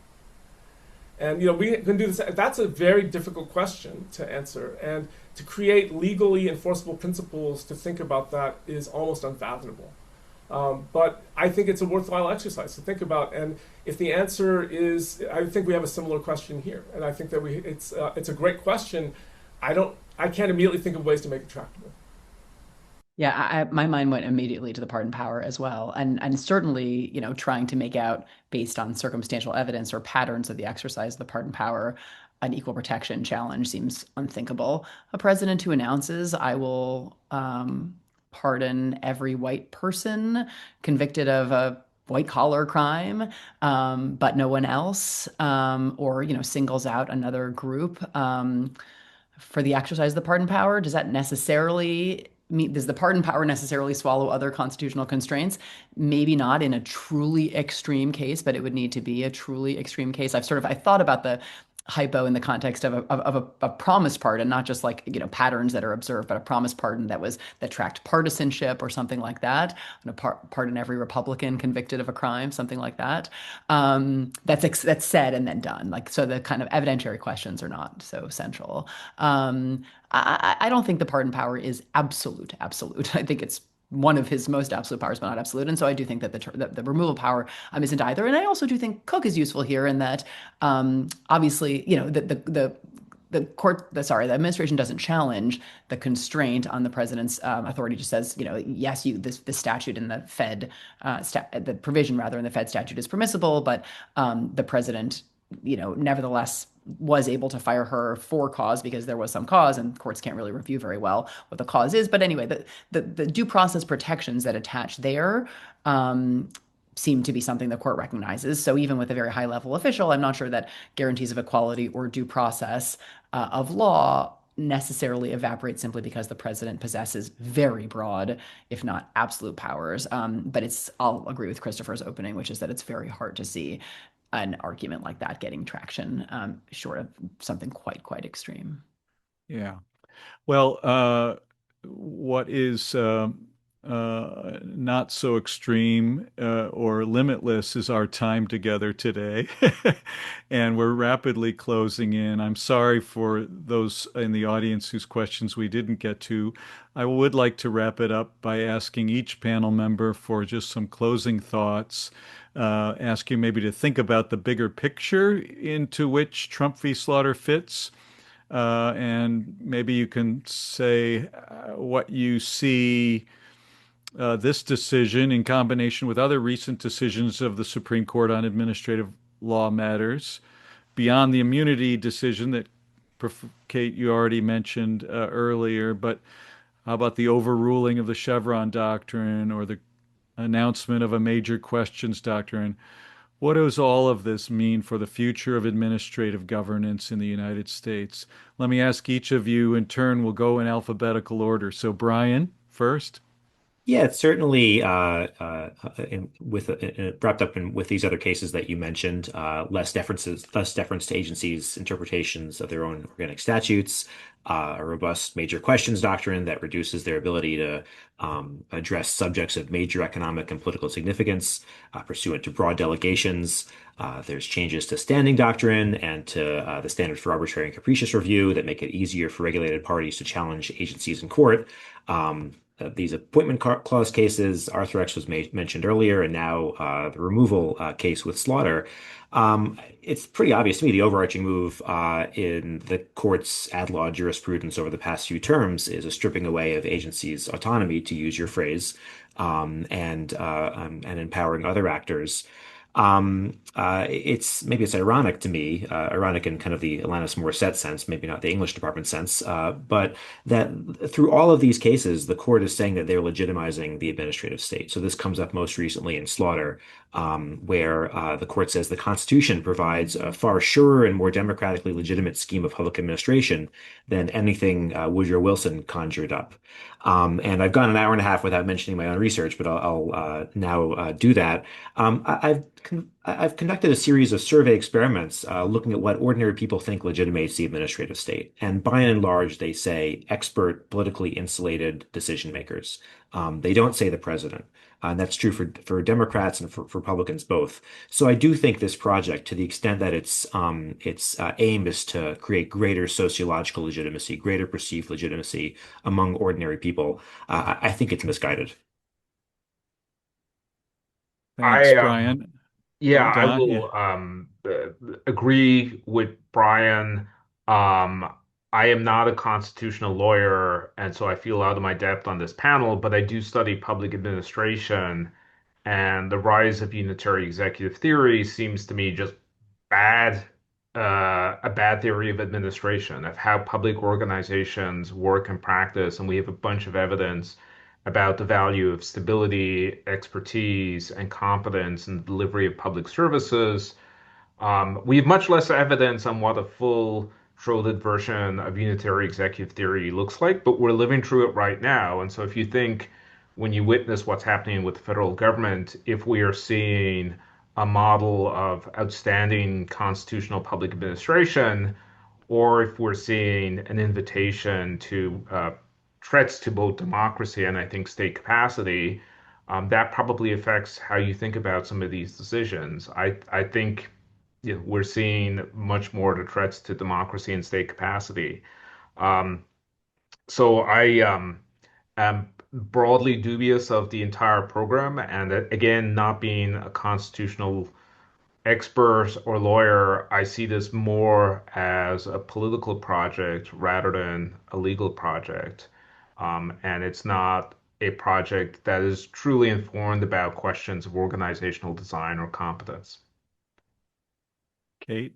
Speaker 2: And we can do this. That's a very difficult question to answer, and to create legally enforceable principles to think about that is almost unfathomable. But I think it's a worthwhile exercise to think about. And if the answer is, I think we have a similar question here, and I think that it's a great question. I can't immediately think of ways to make it tractable.
Speaker 3: Yeah, my mind went immediately to the pardon power as well, and certainly, trying to make out based on circumstantial evidence or patterns of the exercise of the pardon power, an equal protection challenge seems unthinkable. A president who announces, "I will pardon every white person convicted of a white collar crime, but no one else," or singles out another group for the exercise of the pardon power, does that necessarily mean, does the pardon power necessarily swallow other constitutional constraints? Maybe not in a truly extreme case, but it would need to be a truly extreme case. I thought about the hypo in the context of a promise pardon, not just like patterns that are observed, but a promise pardon that tracked partisanship or something like that. Pardon every Republican convicted of a crime, something like that. That's said and then done. Like, so the kind of evidentiary questions are not so central. I don't think the pardon power is absolute. I think it's one of his most absolute powers, but not absolute. And so I do think that the removal power isn't either. And I also do think Cook is useful here in that, obviously, the administration doesn't challenge the constraint on the president's authority. Just says, yes, the statute in the the provision rather in the Fed statute is permissible, but the president, nevertheless was able to fire her for cause because there was some cause, and courts can't really review very well what the cause is. But anyway, the due process protections that attach there seem to be something the court recognizes. So even with a very high level official, I'm not sure that guarantees of equality or due process of law necessarily evaporate simply because the president possesses very broad, if not absolute powers. But I'll agree with Christopher's opening, which is that it's very hard to see an argument like that getting traction, short of something quite extreme.
Speaker 1: Yeah. Well, what is not so extreme or limitless is our time together today. And we're rapidly closing in. I'm sorry for those in the audience whose questions we didn't get to. I would like to wrap it up by asking each panel member for just some closing thoughts. Ask you maybe to think about the bigger picture into which Trump v. Slaughter fits. And maybe you can say what you see this decision in combination with other recent decisions of the Supreme Court on administrative law matters, beyond the immunity decision that, Kate, you already mentioned earlier, but how about the overruling of the Chevron doctrine or the announcement of a major questions doctrine? What does all of this mean for the future of administrative governance in the United States? Let me ask each of you in turn. We'll go in alphabetical order. So, Brian, first.
Speaker 4: Yeah, it's certainly wrapped up with these other cases that you mentioned, less deference to agencies' interpretations of their own organic statutes, a robust major questions doctrine that reduces their ability to address subjects of major economic and political significance pursuant to broad delegations. There's changes to standing doctrine and to the standards for arbitrary and capricious review that make it easier for regulated parties to challenge agencies in court. These appointment clause cases, Arthrex was mentioned earlier, and now the removal case with Slaughter. It's pretty obvious to me the overarching move in the court's ad law jurisprudence over the past few terms is a stripping away of agencies' autonomy, to use your phrase, and empowering other actors. It's ironic to me, ironic in kind of the Alanis Morissette sense, maybe not the English department sense, but that through all of these cases, the court is saying that they're legitimizing the administrative state. So this comes up most recently in Slaughter, where the court says the Constitution provides a far surer and more democratically legitimate scheme of public administration than anything Woodrow Wilson conjured up. And I've gone an hour and a half without mentioning my own research, but I'll now do that. I've I've conducted a series of survey experiments looking at what ordinary people think legitimates the administrative state. And by and large, they say expert, politically insulated decision makers. They don't say the president. And that's true for Democrats and for Republicans both. So I do think this project, to the extent that its aim is to create greater sociological legitimacy, greater perceived legitimacy among ordinary people, I think it's misguided.
Speaker 1: Thanks,
Speaker 5: I
Speaker 1: Brian.
Speaker 5: Yeah, I
Speaker 1: Don, yeah.
Speaker 5: will agree with Brian. I am not a constitutional lawyer, and so I feel out of my depth on this panel, but I do study public administration, and the rise of unitary executive theory seems to me just bad, a bad theory of administration, of how public organizations work and practice. And we have a bunch of evidence about the value of stability, expertise, and competence in the delivery of public services. We have much less evidence on what a full throated version of unitary executive theory looks like, but we're living through it right now. And so if you think when you witness what's happening with the federal government, if we are seeing a model of outstanding constitutional public administration, or if we're seeing an invitation to threats to both democracy and I think state capacity, that probably affects how you think about some of these decisions. I think we're seeing much more the threats to democracy and state capacity. Um, so I am broadly dubious of the entire program, and again, not being a constitutional expert or lawyer, I see this more as a political project rather than a legal project. And it's not a project that is truly informed about questions of organizational design or competence.
Speaker 1: Kate.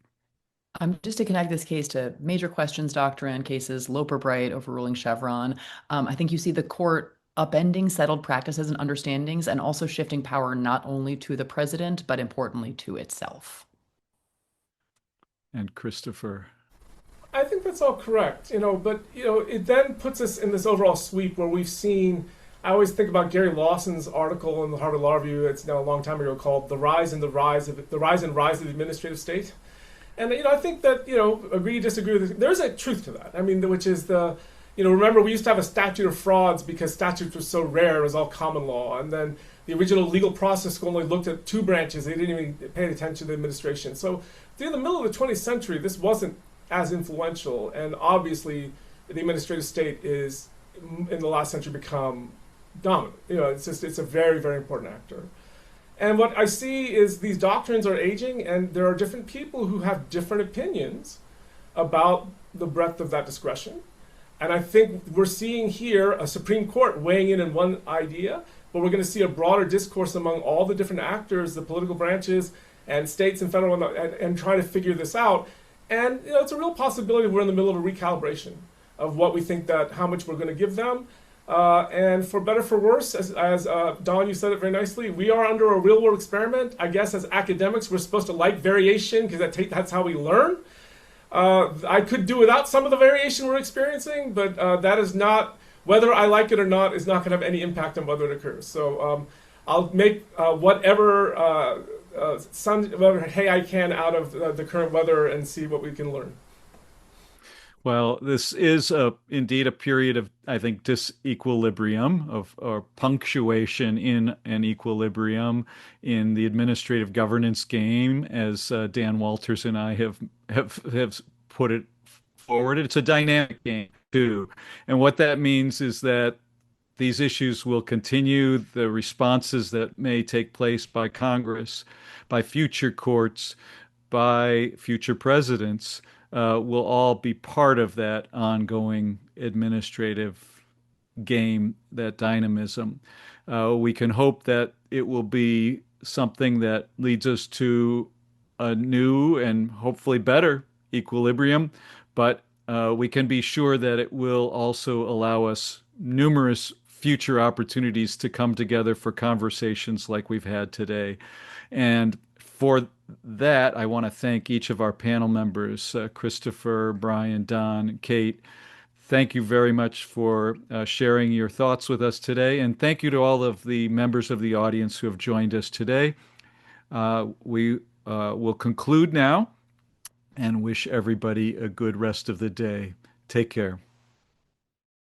Speaker 3: Just to connect this case to major questions doctrine cases, Loper Bright overruling Chevron, I think you see the court upending settled practices and understandings and also shifting power not only to the president, but importantly to itself.
Speaker 1: And Christopher.
Speaker 2: I think that's all correct, but it then puts us in this overall sweep where we've seen. I always think about Gary Lawson's article in the Harvard Law Review. It's now a long time ago called "The Rise and Rise of the Administrative State." And I think that agree disagree with this. There's a truth to that. I mean, which is remember we used to have a statute of frauds because statutes were so rare. It was all common law, and then the original legal process school only looked at two branches. They didn't even pay attention to the administration. So in the middle of the 20th century, this wasn't as influential, and obviously the administrative state is in the last century become dominant. It's a very, very important actor. And what I see is these doctrines are aging, and there are different people who have different opinions about the breadth of that discretion. And I think we're seeing here a Supreme Court weighing in on one idea, but we're going to see a broader discourse among all the different actors, the political branches, and states and federal, and trying to figure this out. And it's a real possibility we're in the middle of a recalibration of what we think that how much we're going to give them. And for better for worse, as Don, you said it very nicely, we are under a real world experiment. I guess as academics, we're supposed to like variation because that's how we learn. I could do without some of the variation we're experiencing, but that is not, whether I like it or not, is not going to have any impact on whether it occurs. So I'll make whatever hay I can out of the current weather and see what we can learn.
Speaker 1: Well, this is indeed a period of, I think, disequilibrium or punctuation in an equilibrium in the administrative governance game, as Dan Walters and I have put it forward. It's a dynamic game too, and what that means is that these issues will continue. The responses that may take place by Congress, by future courts, by future presidents will all be part of that ongoing administrative game, that dynamism. We can hope that it will be something that leads us to a new and hopefully better equilibrium, but we can be sure that it will also allow us numerous future opportunities to come together for conversations like we've had today. And for that, I want to thank each of our panel members, Christopher, Brian, Don, Kate. Thank you very much for sharing your thoughts with us today. And thank you to all of the members of the audience who have joined us today. We will conclude now and wish everybody a good rest of the day. Take care.